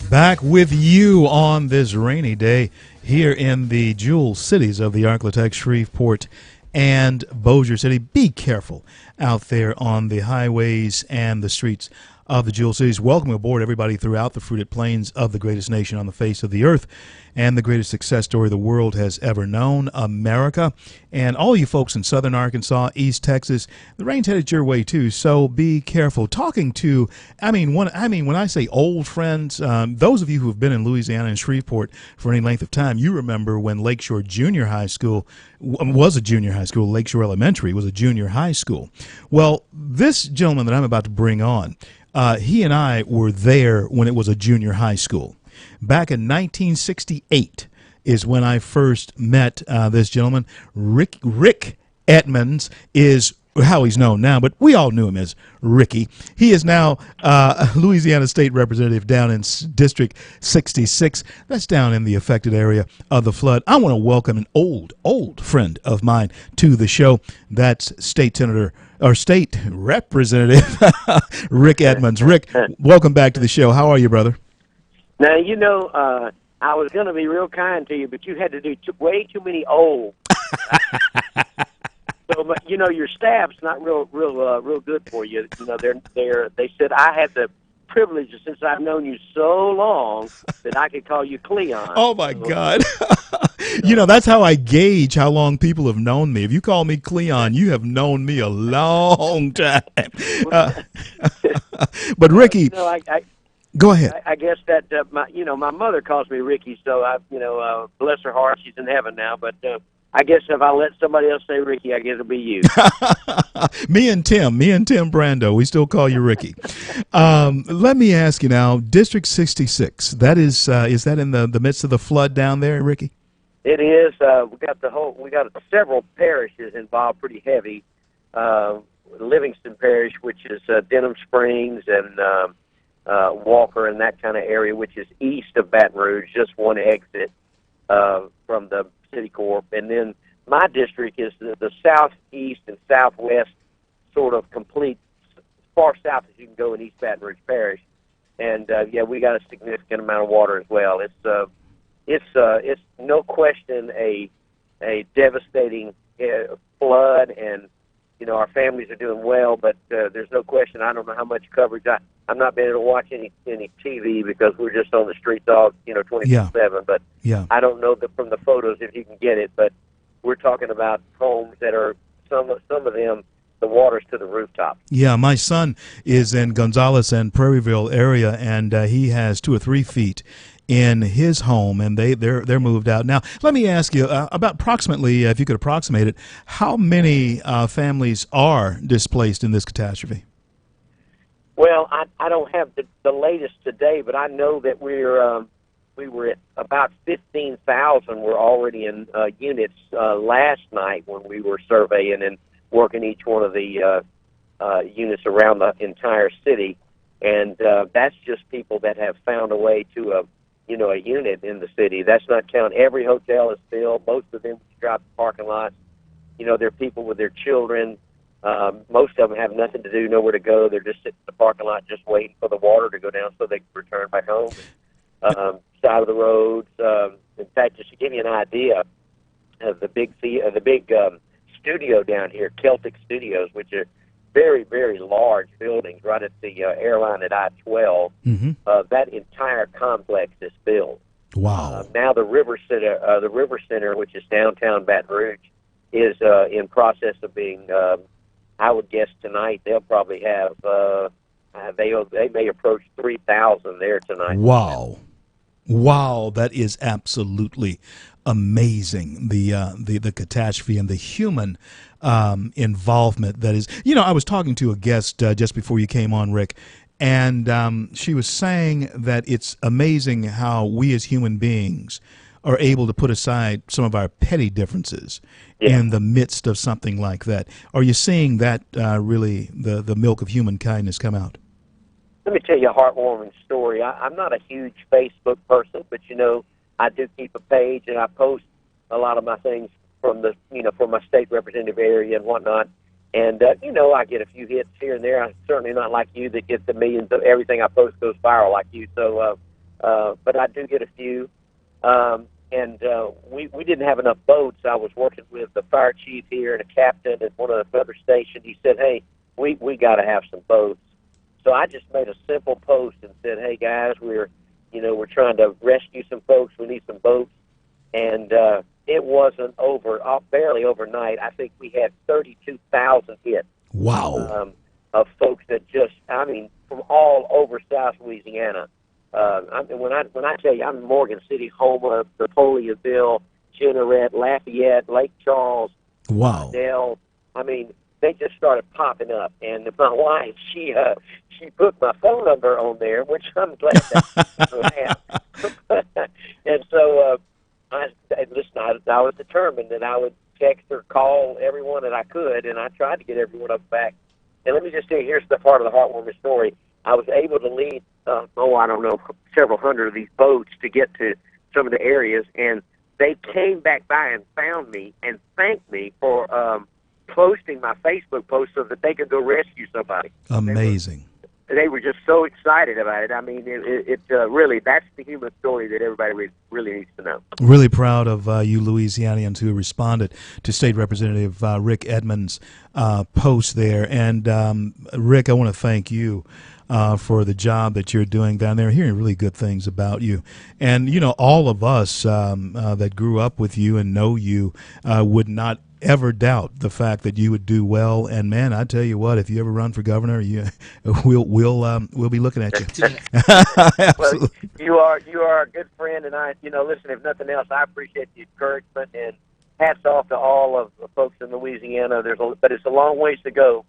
back with you on this rainy day here in the jewel cities of the Arklatex, Shreveport, and Bossier City. Be careful out there on the highways and the streets of the jewel cities. Welcome aboard everybody throughout the fruited plains of the greatest nation on the face of the earth and the greatest success story the world has ever known, America. And all you folks in southern Arkansas, East Texas, the rain's headed your way too, so be careful. Talking to, when I say old friends, those of you who have been in Louisiana and Shreveport for any length of time, you remember when Lakeshore Junior High School was a junior high school, Lakeshore Elementary was a junior high school. Well, this gentleman that I'm about to bring on, he and I were there when it was a junior high school. Back in 1968 is when I first met this gentleman. Rick Edmonds is how he's known now, but we all knew him as Ricky. He is now a Louisiana State Representative down in District 66. That's down in the affected area of the flood. I want to welcome an old friend of mine to the show. That's State Representative Rick Edmonds. Rick, welcome back to the show. How are you, brother? Now, I was going to be real kind to you, but you had to do way too many old. So, your staff's not real good for you. They said I had the privilege, since I've known you so long, that I could call you Cleon. Oh my God! That's how I gauge how long people have known me. If you call me Cleon, you have known me a long time. But Ricky. Go ahead. I guess that my mother calls me Ricky, so bless her heart, she's in heaven now. But I guess if I let somebody else say Ricky, I guess it'll be you. me and Tim Brando, we still call you Ricky. Let me ask you now, District 66. That is that in the midst of the flood down there, Ricky? It is. We got several parishes involved, pretty heavy. Livingston Parish, which is Denham Springs and Walker and that kind of area, which is east of Baton Rouge, just one exit from the city corp. And then my district is the southeast and southwest, sort of complete, far south as you can go in East Baton Rouge Parish. And we got a significant amount of water as well. It's no question a devastating flood, and our families are doing well, but there's no question. I don't know how much coverage. I'm not been able to watch any TV because we're just on the streets all 24/7. But I don't know from the photos if you can get it. But we're talking about homes that are some of them. The water's to the rooftop. Yeah, my son is in Gonzales and Prairieville area, and he has 2 or 3 feet in his home, and they're moved out. Now, let me ask you about approximately, if you could approximate it, how many families are displaced in this catastrophe? Well, I don't have the latest today, but I know that we were at about 15,000. We're already in units last night when we were surveying and working each one of the units around the entire city, and that's just people that have found a way to a unit in the city. That's not counting every hotel is filled. Most of them drop the parking lots. There are people with their children. Most of them have nothing to do, nowhere to go. They're just sitting in the parking lot just waiting for the water to go down so they can return back home. Side of the roads. In fact, just to give you an idea of the big studio down here, Celtic Studios, which are very, very large buildings right at the airline at I-12. Mm-hmm. That entire complex is built. Wow. Now the River Center, which is downtown Baton Rouge, is in process of being. I would guess tonight they'll probably have. They may approach 3,000 there tonight. Wow, that is absolutely amazing. The catastrophe and the human involvement that is. I was talking to a guest just before you came on, Rick, and she was saying that it's amazing how we as human beings are able to put aside some of our petty differences in the midst of something like that. Are you seeing that really the milk of human kindness come out? Let me tell you a heartwarming story. I'm not a huge Facebook person, but I do keep a page and I post a lot of my things from the for my state representative area and whatnot. And, I get a few hits here and there. I'm certainly not like you that gets the millions of everything I post goes viral like you. So, but I do get a few. We didn't have enough boats. I was working with the fire chief here and a captain at one of the other stations. He said, hey, we got to have some boats. So I just made a simple post and said, hey, guys, we're trying to rescue some folks. We need some boats. And it wasn't barely overnight. I think we had 32,000 hits. Wow. Of folks that from all over South Louisiana. When I tell you, I'm in Morgan City, Houma, Napoleonville, Jeanerette, Lafayette, Lake Charles, Wow. Dell. They just started popping up. And my wife, she put my phone number on there, which I'm glad that And so I was determined that I would text or call everyone that I could, and I tried to get everyone up back. And let me just say, here's the part of the heartwarming story. I was able to lead, several hundred of these boats to get to some of the areas, and they came back by and found me and thanked me for posting my Facebook post so that they could go rescue somebody. Amazing. They were just so excited about it. It really, that's the human story that everybody really needs to know. Really proud of you Louisianians who responded to State Representative Rick Edmonds' post there. And Rick, I want to thank you for the job that you're doing down there, hearing really good things about you. And, all of us that grew up with you and know you would not ever doubt the fact that you would do well. And man, I tell you what, if you ever run for governor, we'll be looking at you. Well, you are a good friend, and listen, if nothing else, I appreciate the encouragement, and hats off to all of the folks in Louisiana. But it's a long ways to go.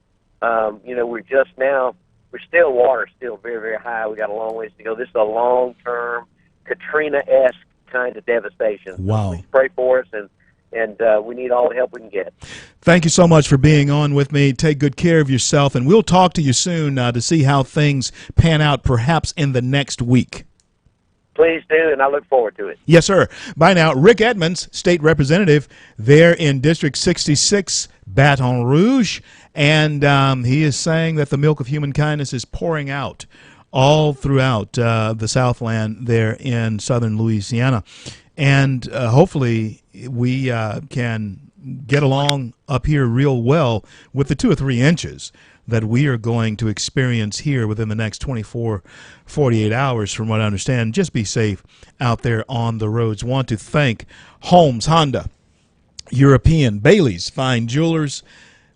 Water's still very, very high. We got a long ways to go. This is a long-term Katrina-esque kind of devastation. Wow. So please pray for us, and we need all the help we can get. Thank you so much for being on with me. Take good care of yourself, and we'll talk to you soon to see how things pan out, perhaps in the next week. Please do, and I look forward to it. Yes, sir. Bye now. Rick Edmonds, State Representative there in District 66, Baton Rouge, and he is saying that the milk of human kindness is pouring out all throughout the Southland there in southern Louisiana. And hopefully we can get along up here real well with the 2 or 3 inches that we are going to experience here within the next 24, 48 hours, from what I understand. Just be safe out there on the roads. Want to thank Holmes Honda, European, Bailey's Fine Jewelers,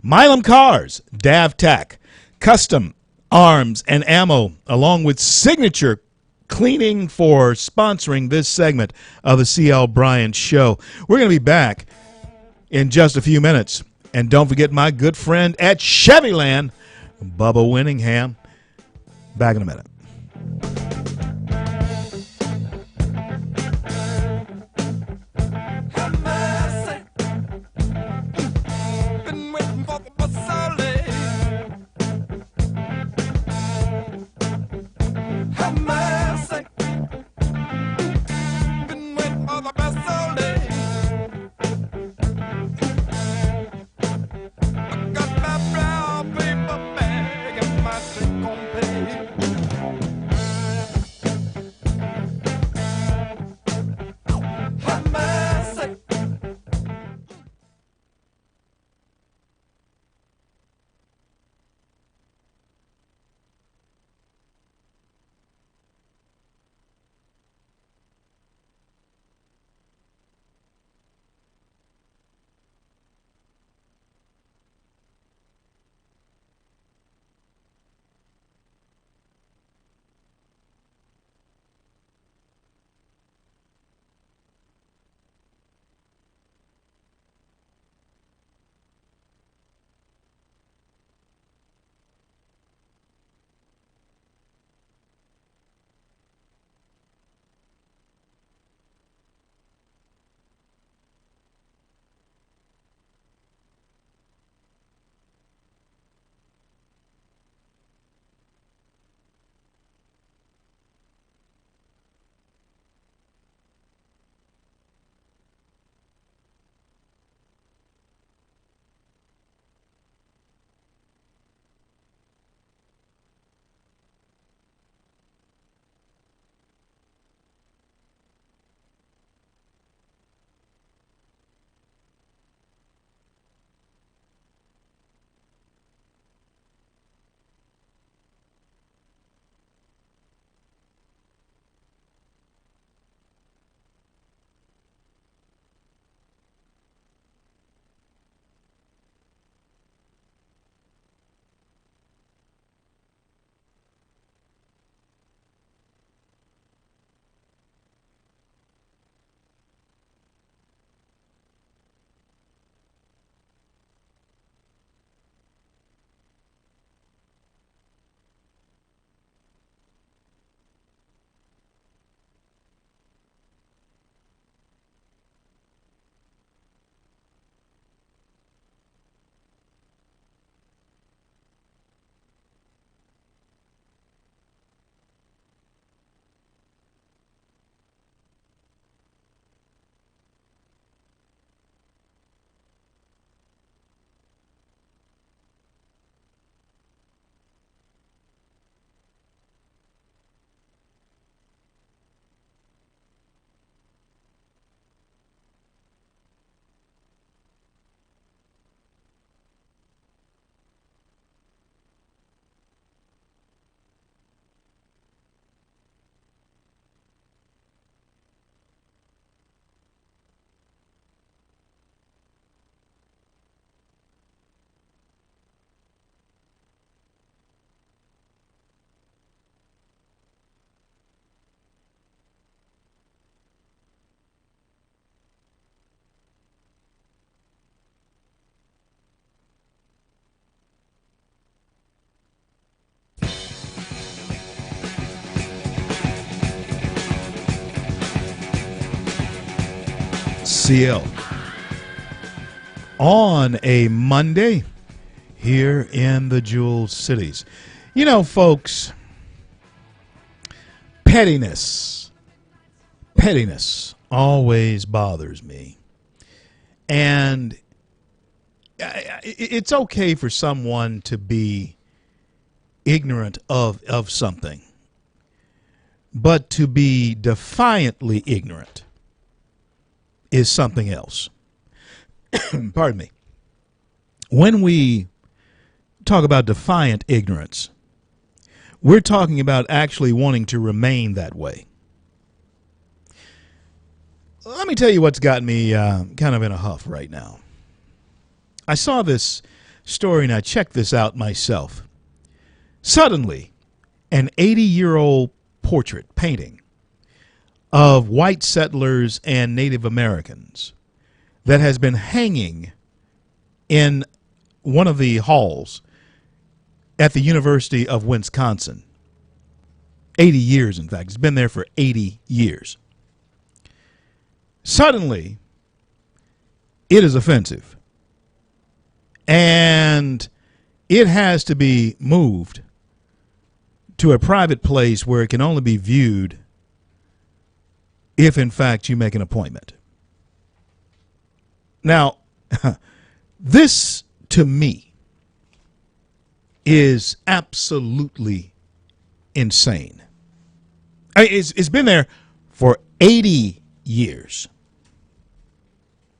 Milam Cars, DavTac, Custom Arms and Ammo, along with Signature Cleaning for sponsoring this segment of the C.L. Bryant Show. We're going to be back in just a few minutes. And don't forget my good friend at Chevyland, Bubba Winningham. Back in a minute. Have mercy. Been waiting for so late. Have mercy. Been waiting for the best so late. I got my brown paper bag and my take-home pay. CL on a Monday here in the Jewel Cities. You know, folks, pettiness always bothers me. And it's okay for someone to be ignorant of something, but to be defiantly ignorant is something else. Pardon me. When we talk about defiant ignorance, we're talking about actually wanting to remain that way. Let me tell you what's got me kind of in a huff right now. I saw this story and I checked this out myself. Suddenly, an 80-year-old portrait painting of white settlers and Native Americans that has been hanging in one of the halls at the University of Wisconsin. 80 years, in fact. It's been there for 80 years. Suddenly, it is offensive. And it has to be moved to a private place where it can only be viewed if, in fact, you make an appointment. Now, this, to me, is absolutely insane. I mean, it's been there for 80 years.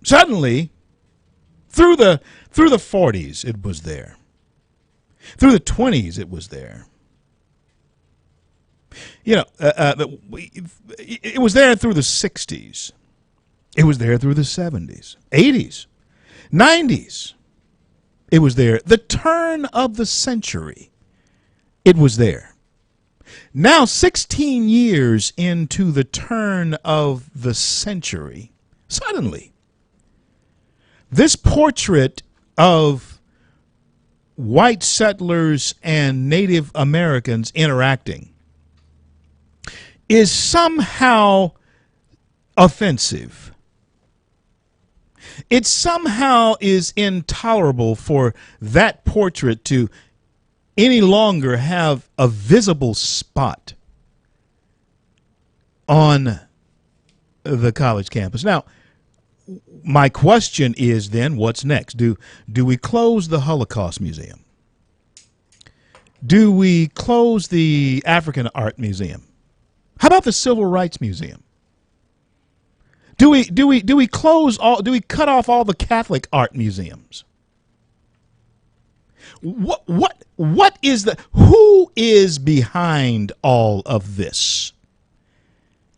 Suddenly, through the 40s, it was there. Through the 20s, it was there. You know, it was there through the 60s. It was there through the 70s, 80s, 90s. It was there. The turn of the century, it was there. Now, 16 years into the turn of the century, suddenly, this portrait of white settlers and Native Americans interacting is somehow offensive. It somehow is intolerable for that portrait to any longer have a visible spot on the college campus. Now, my question is then, what's next? Do we close the Holocaust Museum? Do we close the African Art Museum? How about the Civil Rights Museum? Do we close all? Do we cut off all the Catholic art museums? What is the? Who is behind all of this?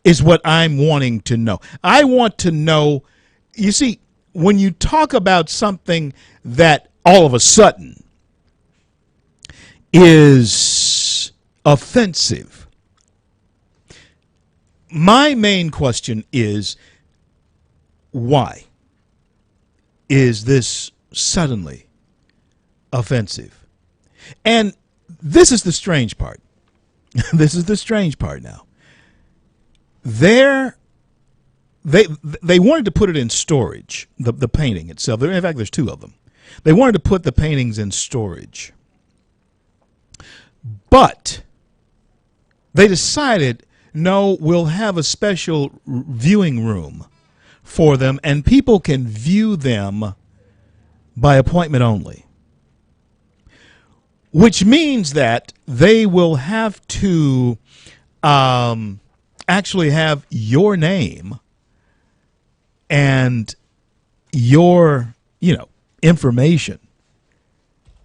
Is what I'm wanting to know. I want to know. You see, when you talk about something that all of a sudden is offensive, my main question is, why is this suddenly offensive? And this is the strange part. This is the strange part now. They wanted to put it in storage, the painting itself. In fact, there's two of them. They wanted to put the paintings in storage. But they decided, no, we'll have a special viewing room for them, and people can view them by appointment only. Which means that they will have to actually have your name and your, information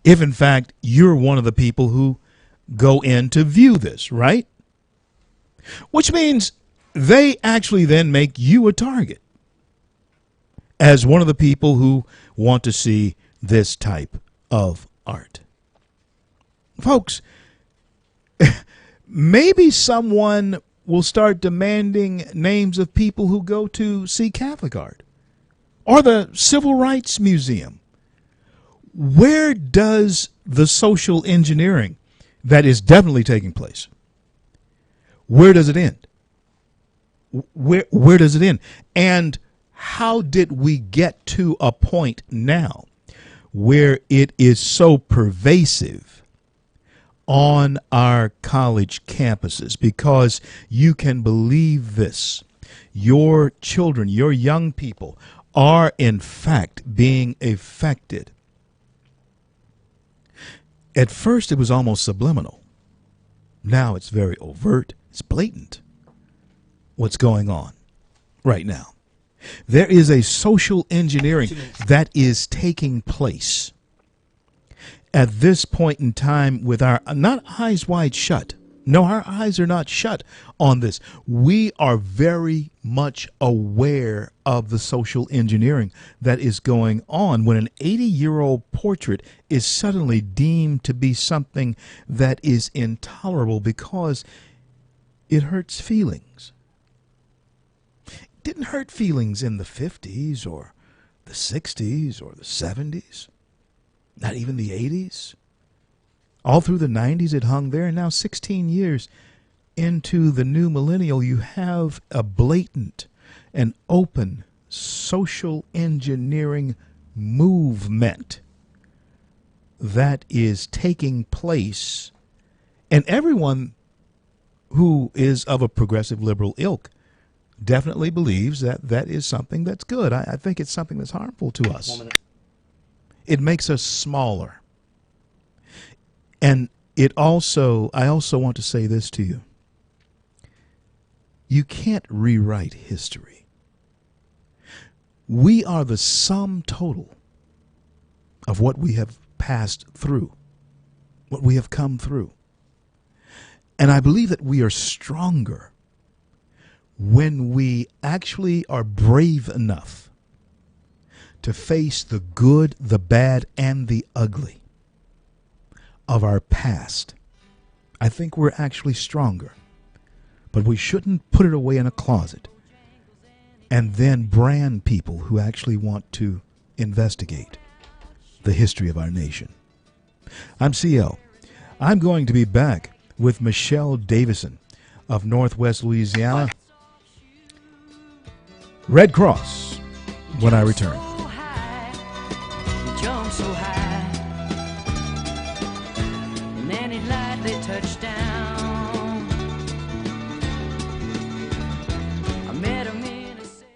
if, in fact, you're one of the people who go in to view this, right? Which means they actually then make you a target as one of the people who want to see this type of art. Folks, maybe someone will start demanding names of people who go to see Catholic art or the Civil Rights Museum. Where does the social engineering that is definitely taking place, where does it end? Where does it end? And how did we get to a point now where it is so pervasive on our college campuses? Because you can believe this. Your children, your young people are in fact being affected. At first it was almost subliminal. Now it's very overt. It's blatant what's going on right now. There is a social engineering that is taking place at this point in time with our not eyes wide shut. No, our eyes are not shut on this. We are very much aware of the social engineering that is going on when an 80-year-old portrait is suddenly deemed to be something that is intolerable because it hurts feelings. It didn't hurt feelings in the 50s or the 60s or the 70s, not even the 80s. All through the 90s, it hung there, and now 16 years into the new millennial, you have a blatant and open social engineering movement that is taking place, and everyone who is of a progressive liberal ilk definitely believes that that is something that's good. I think it's something that's harmful to us. It makes us smaller. And I also want to say this to you. You can't rewrite history. We are the sum total of what we have passed through, what we have come through. And I believe that we are stronger when we actually are brave enough to face the good, the bad, and the ugly of our past. I think we're actually stronger. But we shouldn't put it away in a closet and then brand people who actually want to investigate the history of our nation. I'm CL. I'm going to be back with Michelle Davison of Northwest Louisiana Red Cross when I return. Jump so high, and then it lightly touched down. I met him in a cell.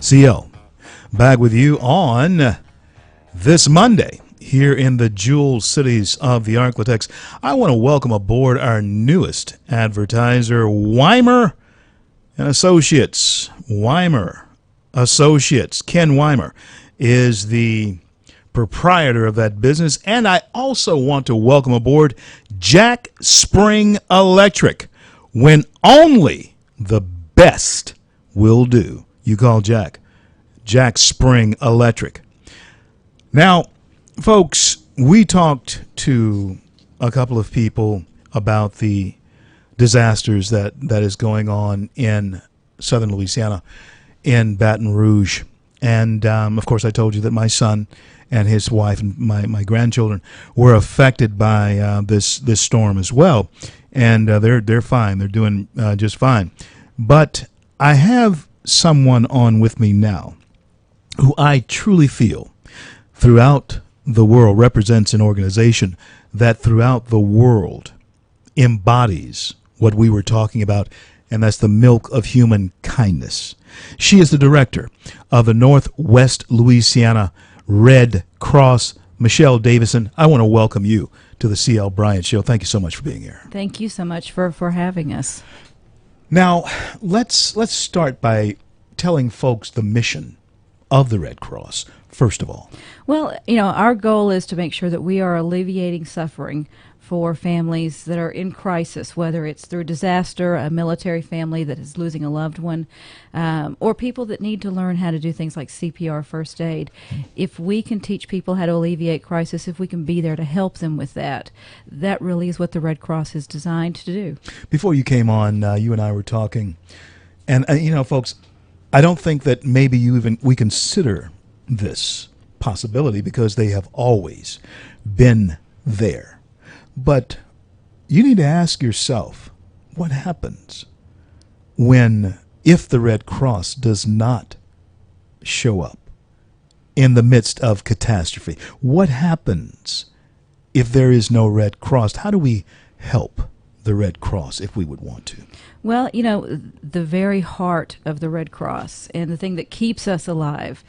CL, back with you on this Monday here in the jewel cities of the Arklatex. I want to welcome aboard our newest advertiser, Weimer and Associates. Weimer Associates. Ken Weimer is the proprietor of that business. And I also want to welcome aboard Jack Spring Electric. When only the best will do, you call Jack Spring Electric. Now, folks, we talked to a couple of people about the disasters that is going on in southern Louisiana, in Baton Rouge. And, of course, I told you that my son and his wife and my grandchildren were affected by this storm as well. And they're fine. They're doing just fine. But I have someone on with me now who I truly feel throughout the world represents an organization that throughout the world embodies what we were talking about, and that's the milk of human kindness. She is the director of the Northwest Louisiana Red Cross. Michelle Davison, I want to welcome you to the C.L. Bryant Show. Thank you so much for being here. Thank you so much for having us. Now, let's start by telling folks the mission of the Red Cross, first of all. Well, our goal is to make sure that we are alleviating suffering for families that are in crisis, whether it's through disaster, a military family that is losing a loved one, or people that need to learn how to do things like CPR, first aid. If we can teach people how to alleviate crisis, if we can be there to help them with that, that really is what the Red Cross is designed to do. Before you came on, you and I were talking, and folks, I don't think that maybe we consider this possibility because they have always been there. But you need to ask yourself, what happens if the Red Cross does not show up in the midst of catastrophe? What happens if there is no Red Cross? How do we help the Red Cross if we would want to? Well, the very heart of the Red Cross and the thing that keeps us alive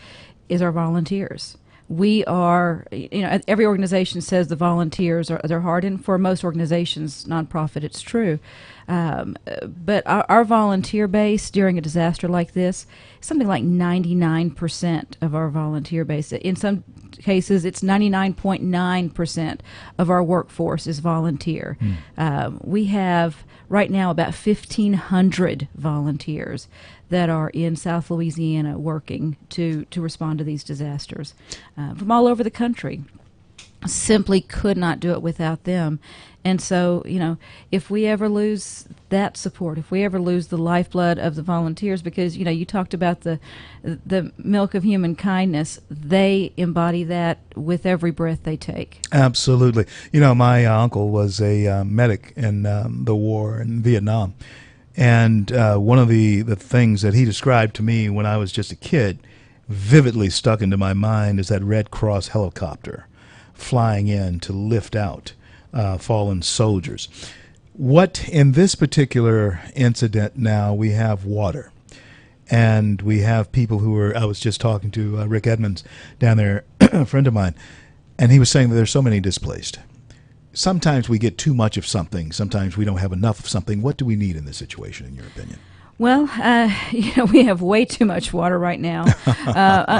is our volunteers. We are, every organization says the volunteers are their heart, and for most organizations, nonprofit, it's true. But our volunteer base during a disaster like this, something like 99% of our volunteer base. In some cases, it's 99.9% of our workforce is volunteer. We have right now about 1,500 volunteers that are in South Louisiana working to respond to these disasters from all over the country. Simply could not do it without them. And so, if we ever lose that support, if we ever lose the lifeblood of the volunteers, because, you talked about the milk of human kindness, they embody that with every breath they take. Absolutely. My uncle was a medic in the war in Vietnam. And one of the things that he described to me when I was just a kid, vividly stuck into my mind, is that Red Cross helicopter flying in to lift out fallen soldiers. What in this particular incident now, we have water. And we have people I was just talking to Rick Edmonds down there, a friend of mine, and he was saying that there's so many displaced. Sometimes we get too much of something. Sometimes we don't have enough of something. What do we need in this situation, in your opinion? Well, we have way too much water right now.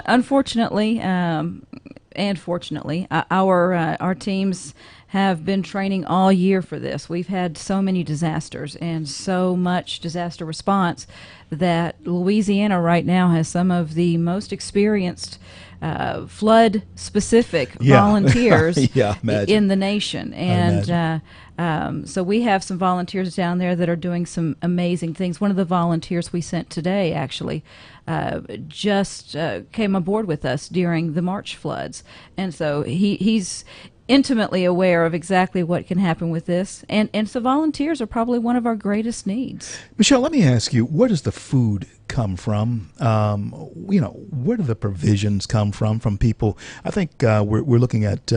Unfortunately, and fortunately, our teams have been training all year for this. We've had so many disasters and so much disaster response that Louisiana right now has some of the most experienced flood-specific volunteers in the nation. And so we have some volunteers down there that are doing some amazing things. One of the volunteers we sent today, actually, just came aboard with us during the March floods. And so he's intimately aware of exactly what can happen with this. And so volunteers are probably one of our greatest needs. Michelle, let me ask you, where does the food come from? Where do the provisions come from people? I think we're looking at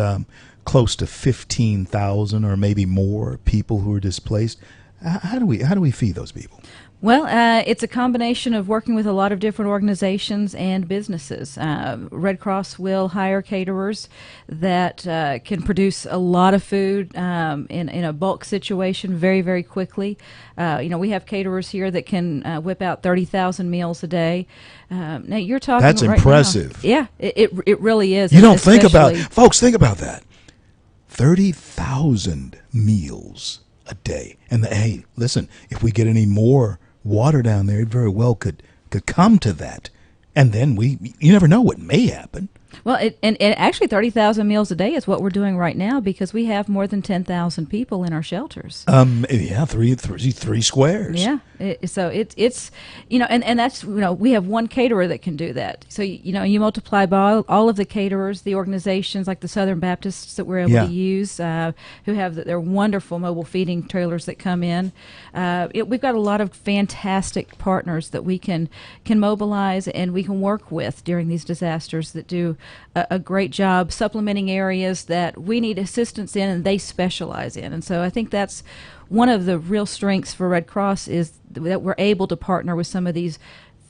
close to 15,000 or maybe more people who are displaced. How do we feed those people? Well, it's a combination of working with a lot of different organizations and businesses. Red Cross will hire caterers that can produce a lot of food in a bulk situation very, very quickly. We have caterers here that can whip out 30,000 meals a day. Now, you're talking That's right impressive. now. Yeah, it really is. You and don't think about, especially- folks, think about that. 30,000 meals a day. And hey, listen, if we get any more water down there, it very well could come to that. And then you never know what may happen. Well, and actually 30,000 meals a day is what we're doing right now because we have more than 10,000 people in our shelters. Yeah, three squares. Yeah. So it's and that's, we have one caterer that can do that. So, you multiply by all of the caterers, the organizations like the Southern Baptists that we're able Yeah. to use, who have their wonderful mobile feeding trailers that come in. We've got a lot of fantastic partners that we can mobilize and we can work with during these disasters that do a great job supplementing areas that we need assistance in and they specialize in. And so I think that's one of the real strengths for Red Cross is that we're able to partner with some of these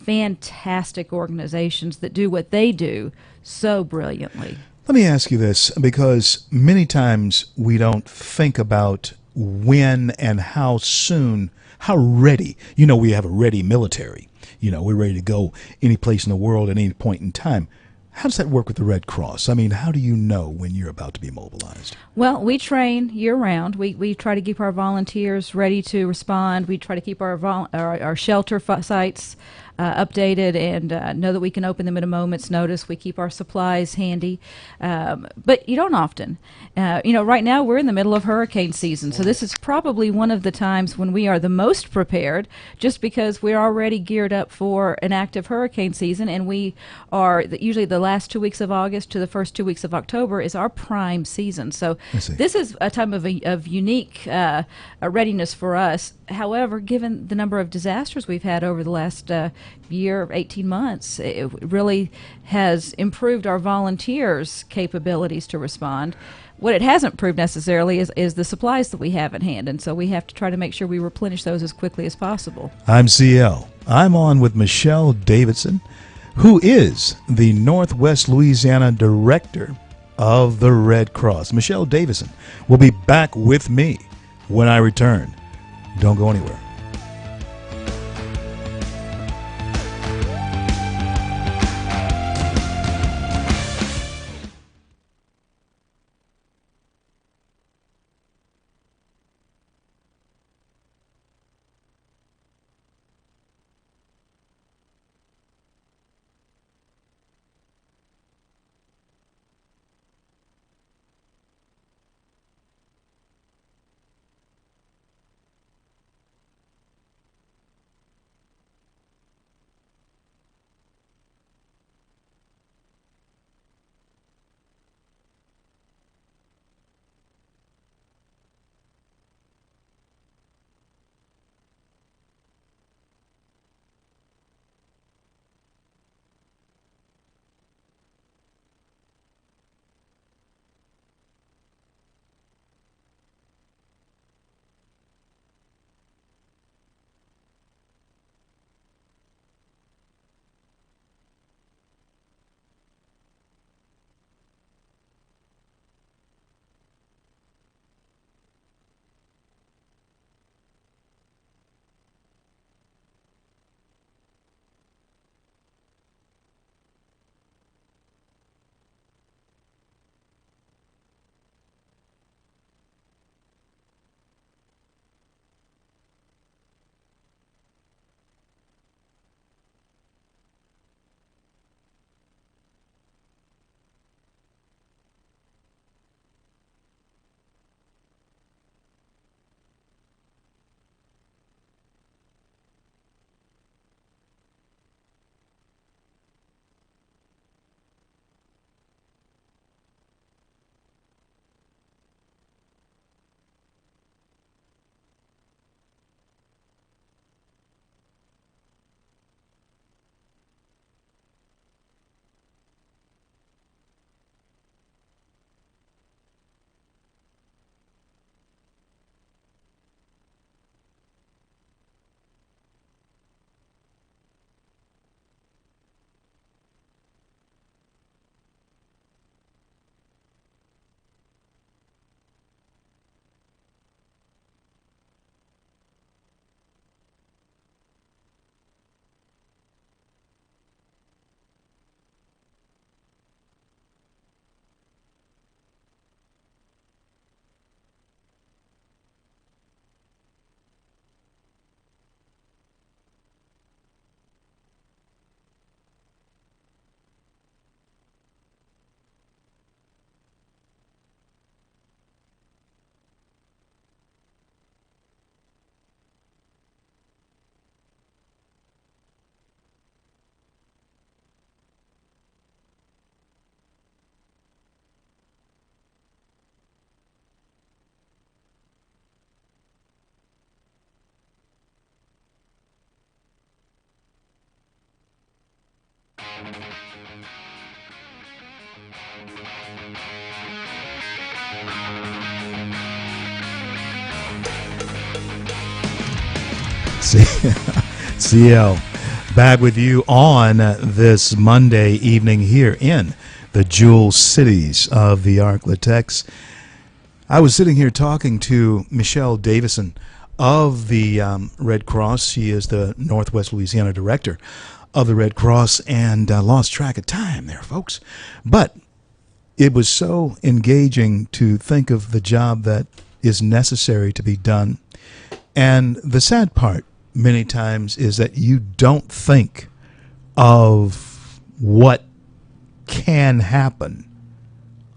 fantastic organizations that do what they do so brilliantly. Let me ask you this, because many times we don't think about when and how soon, how ready. We have a ready military. We're ready to go any place in the world at any point in time. How does that work with the Red Cross? I mean, how do you know when you're about to be mobilized? Well, we train year-round. We try to keep our volunteers ready to respond. We try to keep our shelter sites updated and know that we can open them at a moment's notice. We keep our supplies handy. But you don't often. Right now we're in the middle of hurricane season, so this is probably one of the times when we are the most prepared just because we're already geared up for an active hurricane season, and we are usually the last 2 weeks of August to the first 2 weeks of October is our prime season. So this is a time of unique readiness for us. However, given the number of disasters we've had over the last year, 18 months, it really has improved our volunteers' capabilities to respond. What it hasn't proved necessarily is the supplies that we have at hand, and so we have to try to make sure we replenish those as quickly as possible. I'm CL. I'm on with Michelle Davidson, who is the Northwest Louisiana Director of the Red Cross. Michelle Davidson will be back with me when I return. Don't go anywhere. CL, back with you on this Monday evening here in the Jewel Cities of the Arklatex. I was sitting here talking to Michelle Davison of the Red Cross. She is the Northwest Louisiana Director of the Red Cross, and lost track of time there, folks. But it was so engaging to think of the job that is necessary to be done. And the sad part many times is that you don't think of what can happen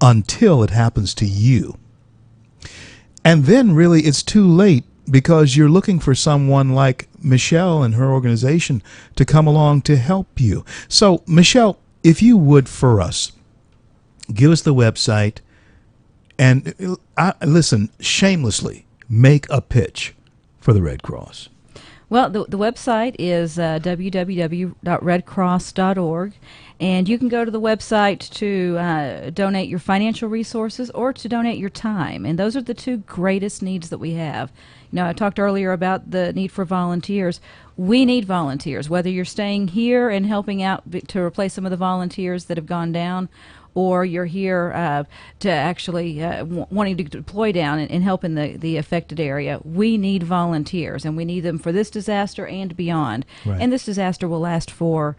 until it happens to you. And then really it's too late, because you're looking for someone like Michelle and her organization to come along to help you. So, Michelle, if you would, for us, give us the website and listen, shamelessly make a pitch for the Red Cross. Well, the website is www.redcross.org, and you can go to the website to donate your financial resources or to donate your time, and those are the two greatest needs that we have. You know, I talked earlier about the need for volunteers. We need volunteers, whether you're staying here and helping out to replace some of the volunteers that have gone down, or you're here to actually wanting to deploy down and help in the affected area. We need volunteers, and we need them for this disaster and beyond. Right. And this disaster will last for,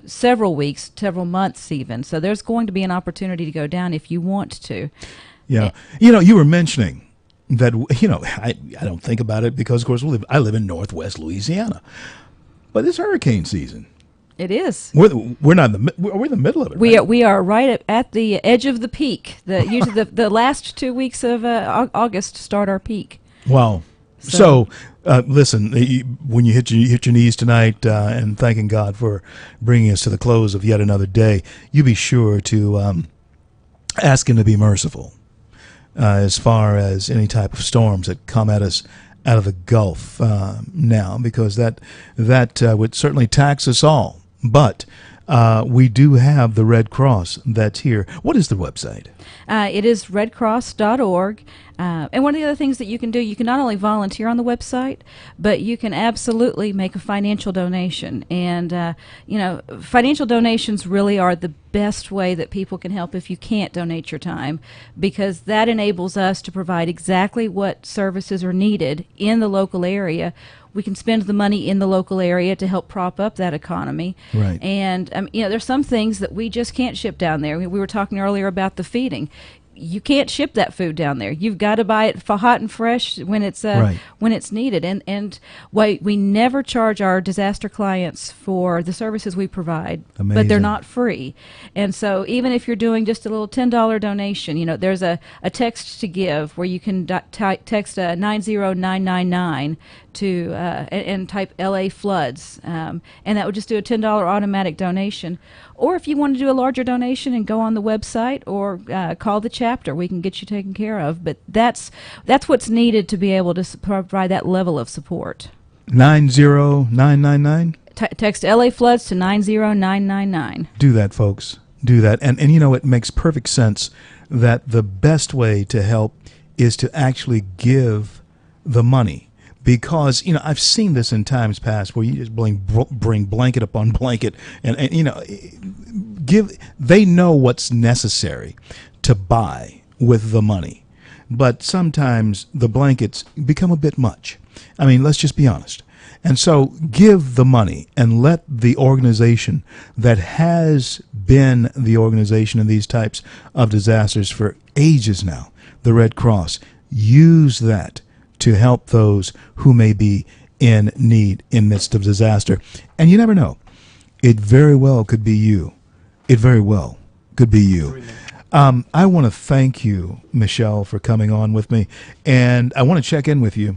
several weeks, several months even. So there's going to be an opportunity to go down if you want to. Yeah. You were mentioning that, I don't think about it because, of course, I live in Northwest Louisiana. But it's hurricane season. It is. We're not we're in the middle of it. We are right at the edge of the peak. Usually the last 2 weeks of August start our peak. Wow. So listen, when you hit your knees tonight and thanking God for bringing us to the close of yet another day, you be sure to ask Him to be merciful as far as any type of storms that come at us out of the Gulf now, because that would certainly tax us all. But we do have the Red Cross that's here. What is the website? It is redcross.org. And one of the other things that you can do, you can not only volunteer on the website, but you can absolutely make a financial donation. And, financial donations really are the best way that people can help if you can't donate your time, because that enables us to provide exactly what services are needed in the local area. We can spend the money in the local area to help prop up that economy. Right. And, there's some things that we just can't ship down there. We were talking earlier about the feeding. You can't ship that food down there. You've got to buy it for hot and fresh when it's when it's needed. And we never charge our disaster clients for the services we provide, Amazing. But they're not free. And so even if you're doing just a little $10 donation, there's a text to give where you can text 90999 to and type LA floods, and that would just do a $10 automatic donation. Or if you want to do a larger donation and go on the website or call the chapter, we can get you taken care of. But that's what's needed to be able to provide that level of support. 90999? Text LA floods to 90999. Do that, folks. Do that. And it makes perfect sense that the best way to help is to actually give the money. Because, I've seen this in times past where you just bring blanket upon blanket and they know what's necessary to buy with the money. But sometimes the blankets become a bit much. I mean, let's just be honest. And so give the money and let the organization that has been the organization in these types of disasters for ages now, the Red Cross, use that to help those who may be in need in midst of disaster. And you never know. It very well could be you. It very well could be you. I want to thank you, Michelle, for coming on with me. And I want to check in with you,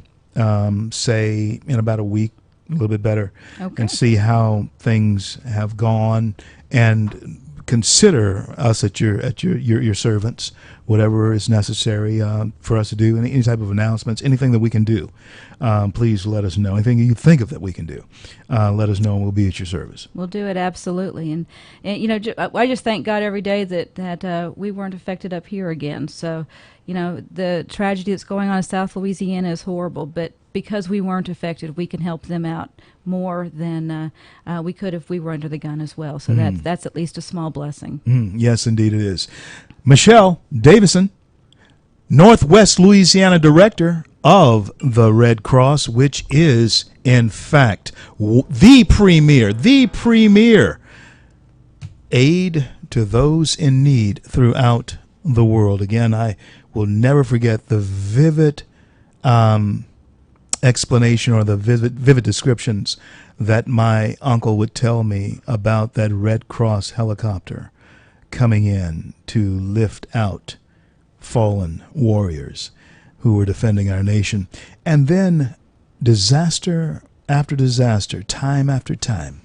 say, in about a week, a little bit better, okay, and see how things have gone. And consider us at your servants, whatever is necessary for us to do, any type of announcements, anything that we can do. Please let us know. Anything you think of that we can do, let us know, and we'll be at your service. We'll do it absolutely, and I just thank God every day that we weren't affected up here again. So, the tragedy that's going on in South Louisiana is horrible, but because we weren't affected, we can help them out more than we could if we were under the gun as well. So that's at least a small blessing. Yes, indeed it is. Michelle Davison, Northwest Louisiana Director of the Red Cross, which is, in fact, the premier aid to those in need throughout the world. Again, I will never forget the vivid explanation or the vivid descriptions that my uncle would tell me about that Red Cross helicopter coming in to lift out fallen warriors who were defending our nation. And then disaster after disaster, time after time.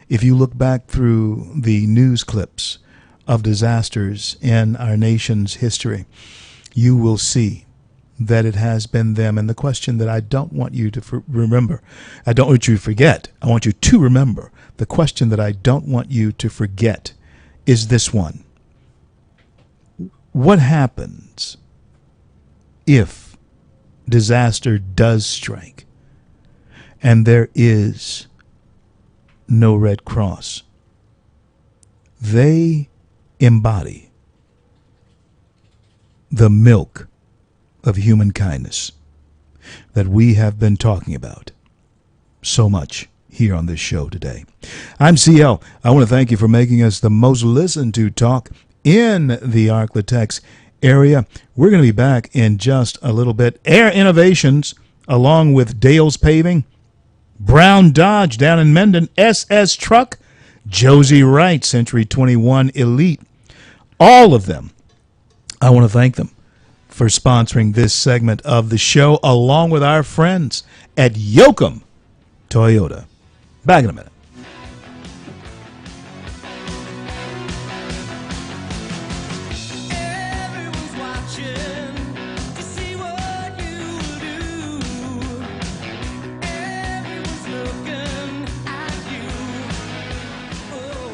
If you look back through the news clips of disasters in our nation's history, you will see that it has been them. And the question that I don't want you to remember, I don't want you to forget, I want you to remember, the question that I don't want you to forget is this one. What happens if disaster does strike and there is no Red Cross? They embody the milk of human kindness that we have been talking about so much here on this show today. I'm CL. I want to thank you for making us the most listened to talk in the Arklatex area. We're going to be back in just a little bit. Air Innovations, along with Dale's Paving, Brown Dodge down in Mendon, SS Truck, Josie Wright, Century 21 Elite. All of them, I want to thank them for sponsoring this segment of the show, along with our friends at Yoakum Toyota. Back in a minute. Everyone's watching to see what you do. Everyone's looking at you. Oh.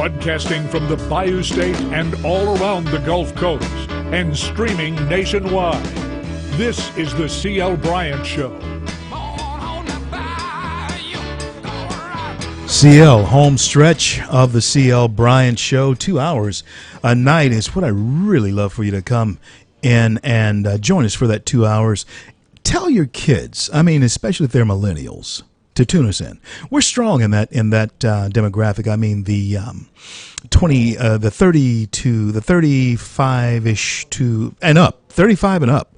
Broadcasting from the Bayou State and all around the Gulf Coast and streaming nationwide. This is the C.L. Bryant Show. CL, home stretch of the C.L. Bryant Show. 2 hours a night is what I really love for you to come in and join us for that 2 hours. Tell your kids, I mean, especially if they're millennials, to tune us in. We're strong in that demographic. I mean, the 30 to the 35-ish to and up, 35 and up.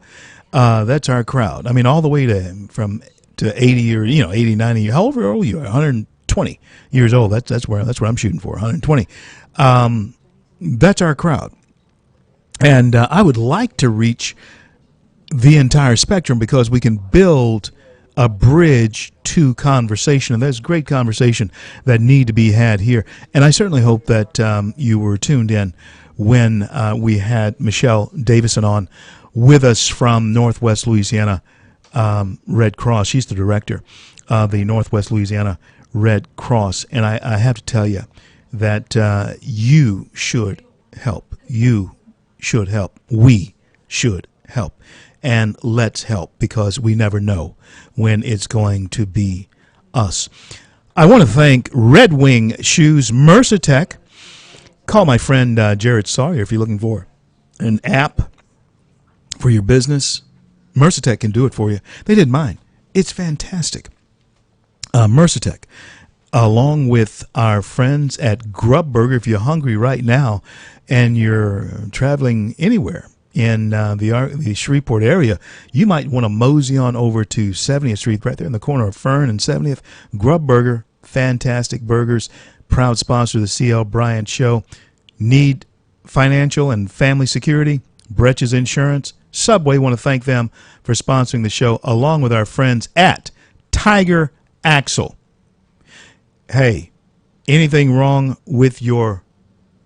That's our crowd. I mean, all the way to 80 or 80, 90, however old you are, 120 years old. That's where I'm shooting for, 120. That's our crowd, and I would like to reach the entire spectrum because we can build a bridge to conversation, and there's great conversation that need to be had here. And I certainly hope that you were tuned in when we had Michelle Davison on with us from Northwest Louisiana Red Cross. She's the director of the Northwest Louisiana Red Cross, and I have to tell you that you should help. You should help. We should help. And let's help, because we never know when it's going to be us. I want to thank Red Wing Shoes, Mercer Tech. Call my friend Jared Sawyer if you're looking for an app for your business. Mercer Tech can do it for you. They did mine. It's fantastic. Mercer Tech, along with our friends at Grub Burger. If you're hungry right now and you're traveling anywhere in the Shreveport area, you might want to mosey on over to 70th Street, right there in the corner of Fern and 70th. Grub Burger, fantastic burgers, proud sponsor of the C.L. Bryant Show. Need financial and family security? Breches Insurance. Subway, want to thank them for sponsoring the show, along with our friends at Tiger Axle. Hey, anything wrong with your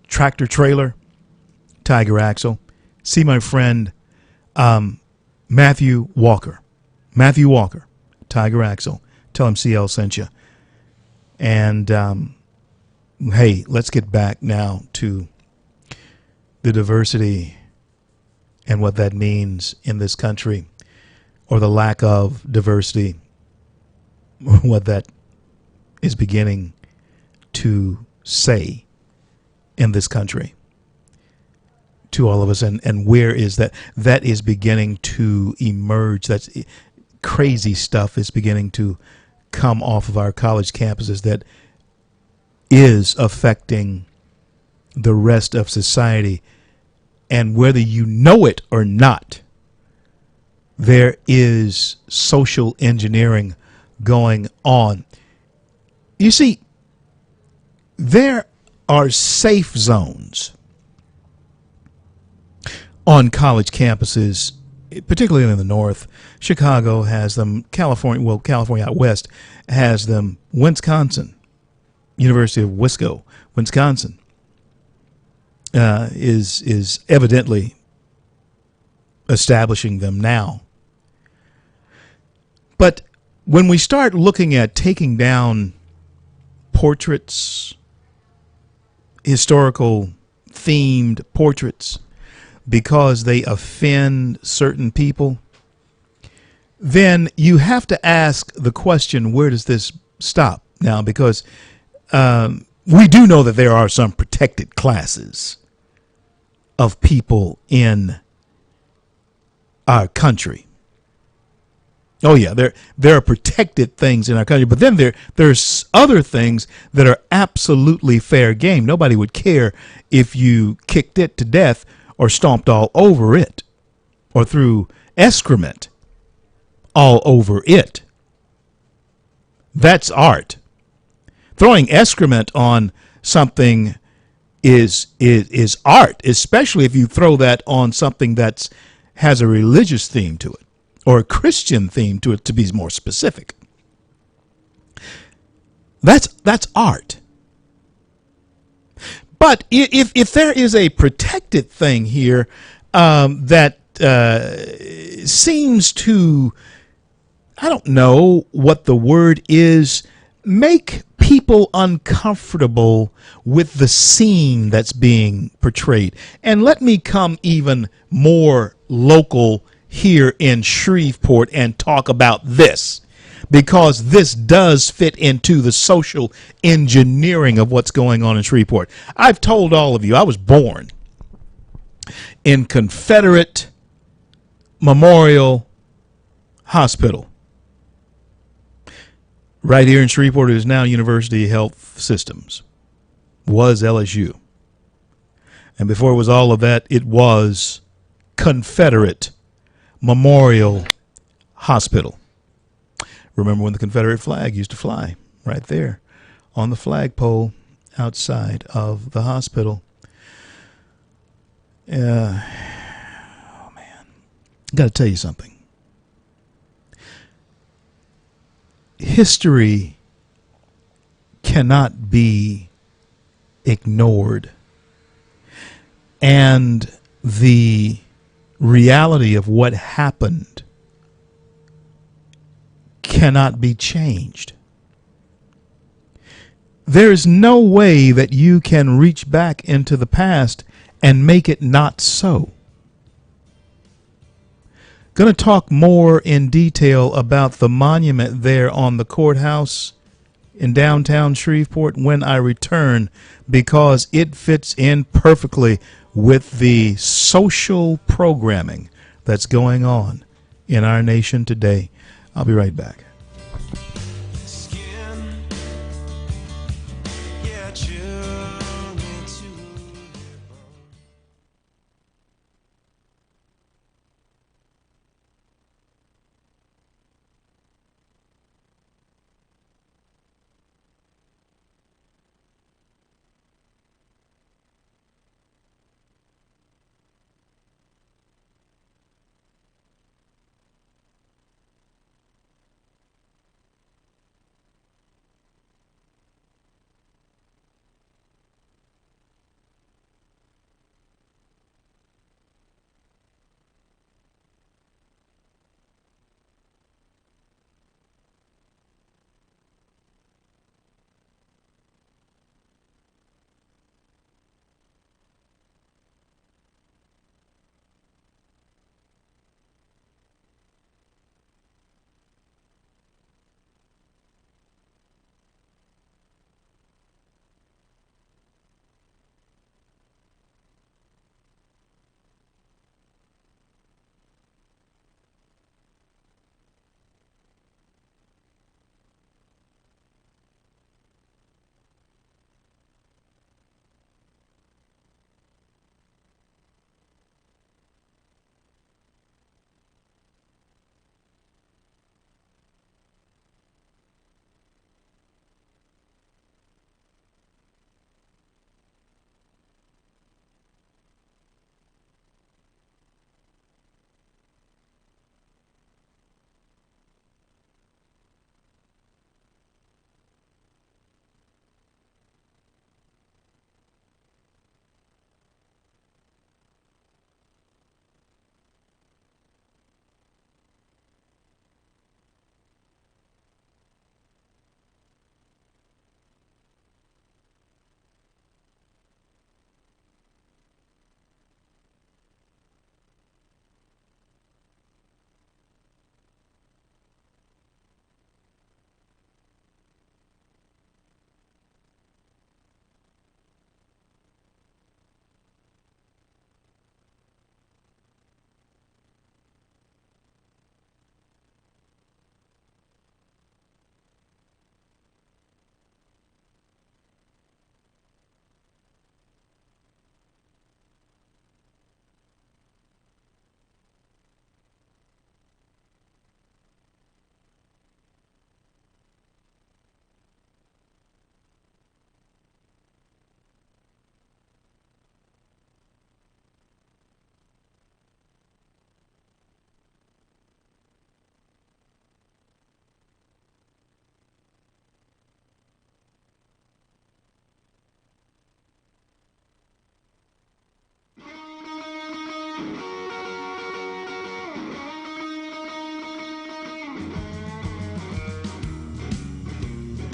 tractor trailer? Tiger Axle. See my friend Matthew Walker. Matthew Walker, Tiger Axle. Tell him CL sent you. And hey, let's get back now to the diversity and what that means in this country, or the lack of diversity, what that is beginning to say in this country to all of us, and where is that is beginning to emerge. That's crazy stuff is beginning to come off of our college campuses that is affecting the rest of society. And whether you know it or not, there is social engineering going on. You see, there are safe zones on college campuses, particularly in the North. Chicago has them. California out west has them. Wisconsin, University of Wisco, Wisconsin, is evidently establishing them now. But when we start looking at taking down portraits, historical themed portraits, because they offend certain people, then you have to ask the question, where does this stop now? Because we do know that there are some protected classes of people in our country. Oh yeah, there are protected things in our country, but then there's other things that are absolutely fair game. Nobody would care if you kicked it to death or stomped all over it, or threw excrement all over it. That's art. Throwing excrement on something is art, especially if you throw that on something that has a religious theme to it, or a Christian theme to it, to be more specific. That's art. But if there is a protected thing here that seems to, I don't know what the word is, make people uncomfortable with the scene that's being portrayed. And let me come even more local here in Shreveport and talk about this, because this does fit into the social engineering of what's going on in Shreveport. I've told all of you, I was born in Confederate Memorial Hospital. Right here in Shreveport, it is now University Health Systems. Was LSU. And before it was all of that, it was Confederate Memorial Hospital. Remember when the Confederate flag used to fly right there on the flagpole outside of the hospital? Oh, man. Got to tell you something. History cannot be ignored. And the reality of what happened cannot be changed. There is no way that you can reach back into the past and make it not so. Going to talk more in detail about the monument there on the courthouse in downtown Shreveport when I return, because it fits in perfectly with the social programming that's going on in our nation today. I'll be right back.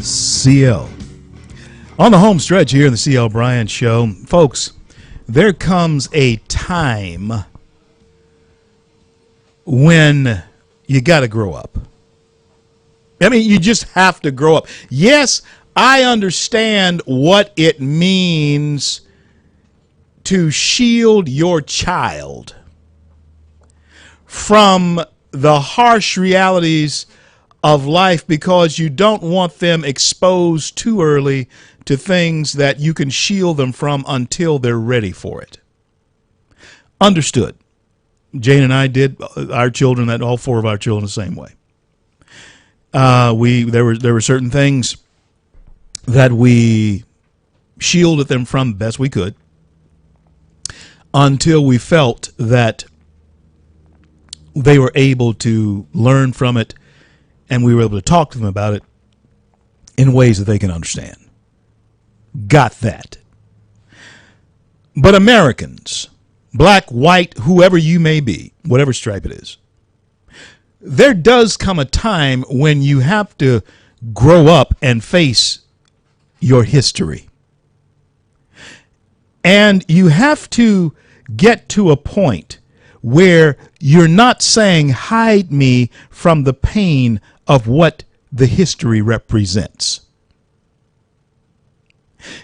CL On the home stretch here in the C.L. Bryant Show, folks, there comes a time when you got to grow up. I mean, you just have to grow up. Yes, I understand what it means to shield your child from the harsh realities of life because you don't want them exposed too early to things that you can shield them from until they're ready for it. Understood. Jane and I did our children, that all four of our children, the same way. There were certain things that we shielded them from best we could until we felt that they were able to learn from it and we were able to talk to them about it in ways that they can understand. Got that. But Americans, black, white, whoever you may be, whatever stripe it is, there does come a time when you have to grow up and face your history. And you have to get to a point where you're not saying, hide me from the pain of what the history represents.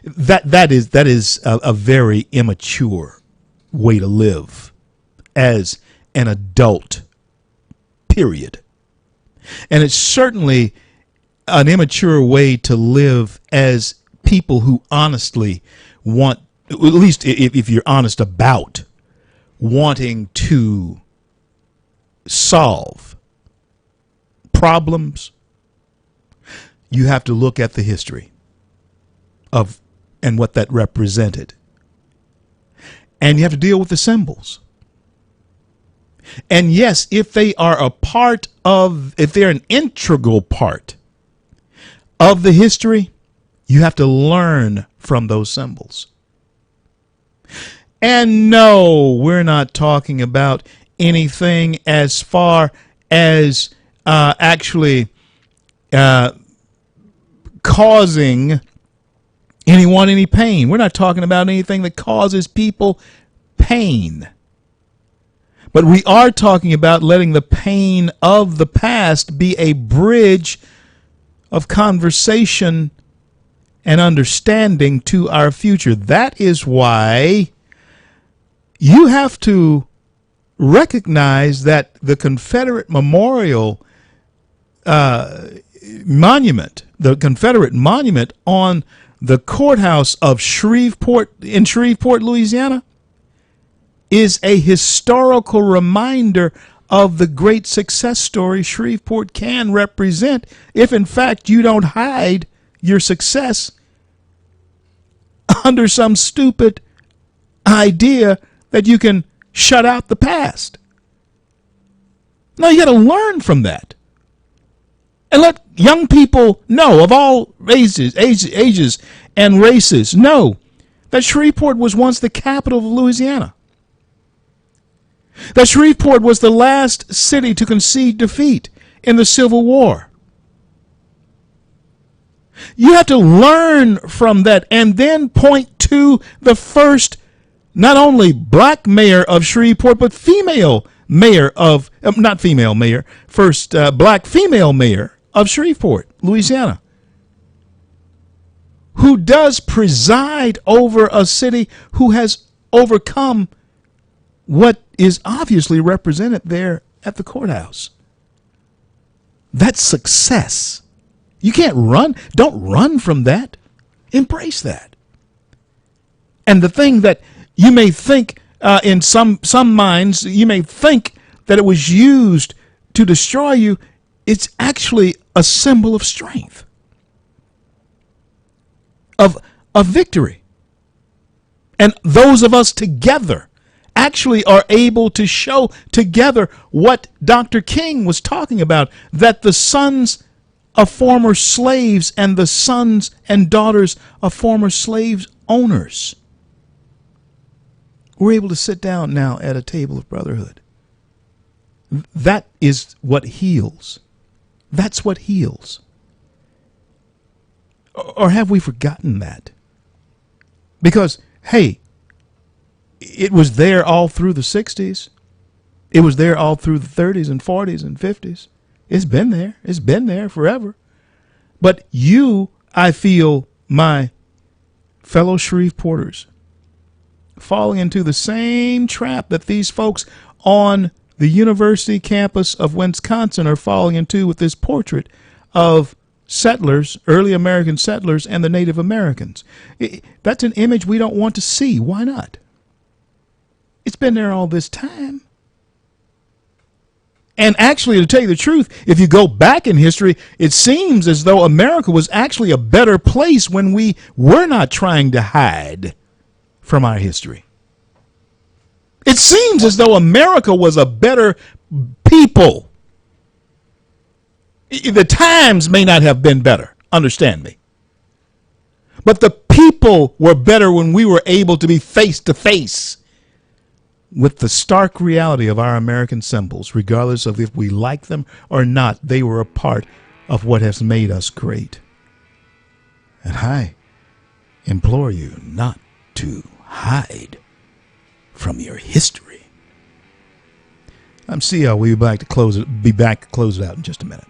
That is a very immature way to live as an adult, period. And it's certainly an immature way to live as people who honestly want, at least if you're honest about wanting to solve problems, you have to look at the history of and what that represented. And you have to deal with the symbols. And yes, if they are if they're an integral part of the history, you have to learn from those symbols. And no, we're not talking about anything as far as actually causing anyone any pain. We're not talking about anything that causes people pain. But we are talking about letting the pain of the past be a bridge of conversation and understanding to our future. That is why you have to recognize that the Confederate Memorial monument, the Confederate monument on the courthouse of Shreveport, Louisiana, is a historical reminder of the great success story Shreveport can represent if, in fact, you don't hide your success under some stupid idea that you can shut out the past. No, you got to learn from that. And let young people know, of all ages and races, know that Shreveport was once the capital of Louisiana. That Shreveport was the last city to concede defeat in the Civil War. You have to learn from that and then point to the first, not only black mayor of Shreveport, but female mayor of, not female mayor, first black female mayor of Shreveport, Louisiana, who does preside over a city who has overcome what is obviously represented there at the courthouse. That's success. You can't run. Don't run from that. Embrace that. And the thing that you may think in some minds, you may think that it was used to destroy you, it's actually a symbol of strength, of victory. And those of us together actually are able to show together what Dr. King was talking about, that the sons of former slaves and the sons and daughters of former slaves owners were able to sit down now at a table of brotherhood. That is what heals. That's what heals. Or have we forgotten that? Because, hey, it was there all through the 60s. It was there all through the 30s and 40s and 50s. It's been there. It's been there forever. But you, I feel, my fellow Shreveporters, falling into the same trap that these folks on the university campus of Wisconsin are falling into with this portrait of settlers, early American settlers, and the Native Americans. That's an image we don't want to see. Why not? It's been there all this time. And actually, to tell you the truth, if you go back in history, it seems as though America was actually a better place when we were not trying to hide from our history. It seems as though America was a better people. The times may not have been better, understand me. But the people were better when we were able to be face to face with the stark reality of our American symbols, regardless of if we like them or not. They were a part of what has made us great. And I implore you not to hide from your history. I'm CL. We'll be back to close it out in just a minute.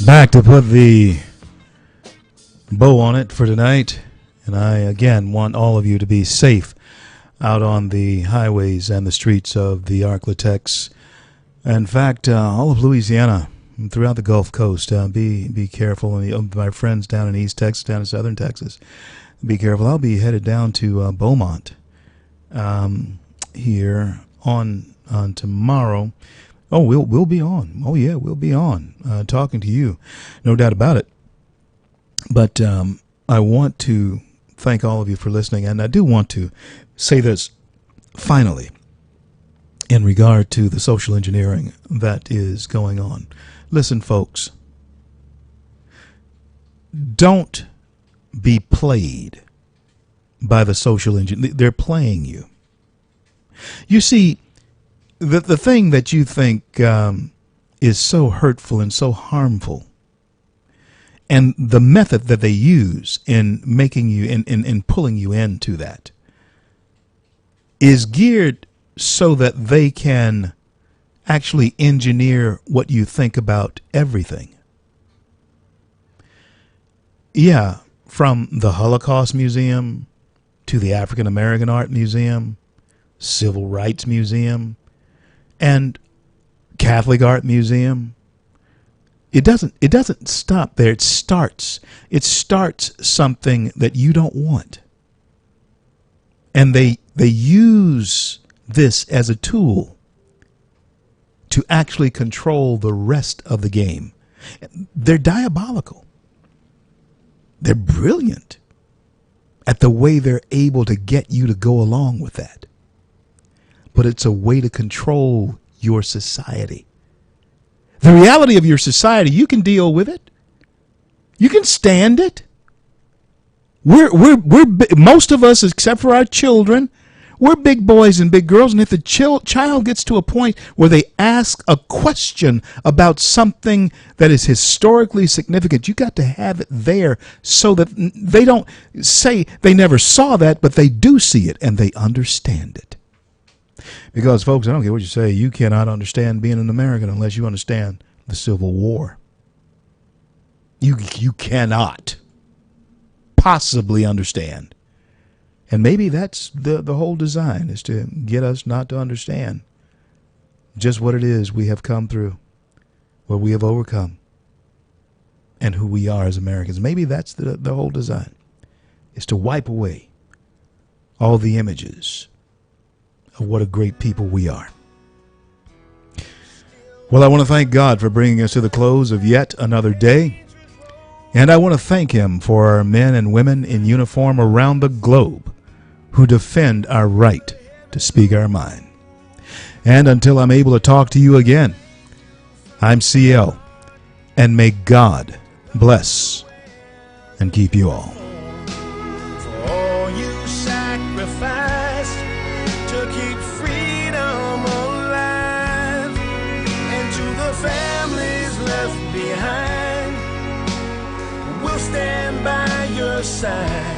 back to put the bow on it for tonight. And I, again, want all of you to be safe out on the highways and the streets of the Arklatex. In fact, all of Louisiana, throughout the Gulf Coast, be careful. And my friends down in East Texas, down in Southern Texas, be careful. I'll be headed down to Beaumont here on tomorrow. Oh, we'll be on. Oh, yeah, we'll be on talking to you. No doubt about it. But I want to thank all of you for listening. And I do want to say this finally in regard to the social engineering that is going on. Listen, folks, don't be played by the social engineer. They're playing you. You see, the thing that you think is so hurtful and so harmful, and the method that they use in making you, in pulling you into that, is geared so that they can actually engineer what you think about everything. Yeah, from the Holocaust Museum to the African American Art Museum, Civil Rights Museum, and Catholic Art Museum. It doesn't stop there. It starts something that you don't want. And they use this as a tool to actually control the rest of the game. They're diabolical. They're brilliant at the way they're able to get you to go along with that. But it's a way to control your society. The reality of your society, you can deal with it. You can stand it. We're most of us, except for our children, we're big boys and big girls. And if the child gets to a point where they ask a question about something that is historically significant, you got to have it there so that they don't say they never saw that, but they do see it and they understand it. Because, folks, I don't care what you say, you cannot understand being an American unless you understand the Civil War. You cannot possibly understand. And maybe that's the whole design, is to get us not to understand just what it is we have come through, what we have overcome, and who we are as Americans. Maybe that's the whole design, is to wipe away all the images of what a great people we are. Well, I want to thank God for bringing us to the close of yet another day. And I want to thank him for our men and women in uniform around the globe who defend our right to speak our mind. And until I'm able to talk to you again, I'm CL, and may God bless and keep you all. For all you sacrificed to keep freedom alive, and to the families left behind, we'll stand by your side.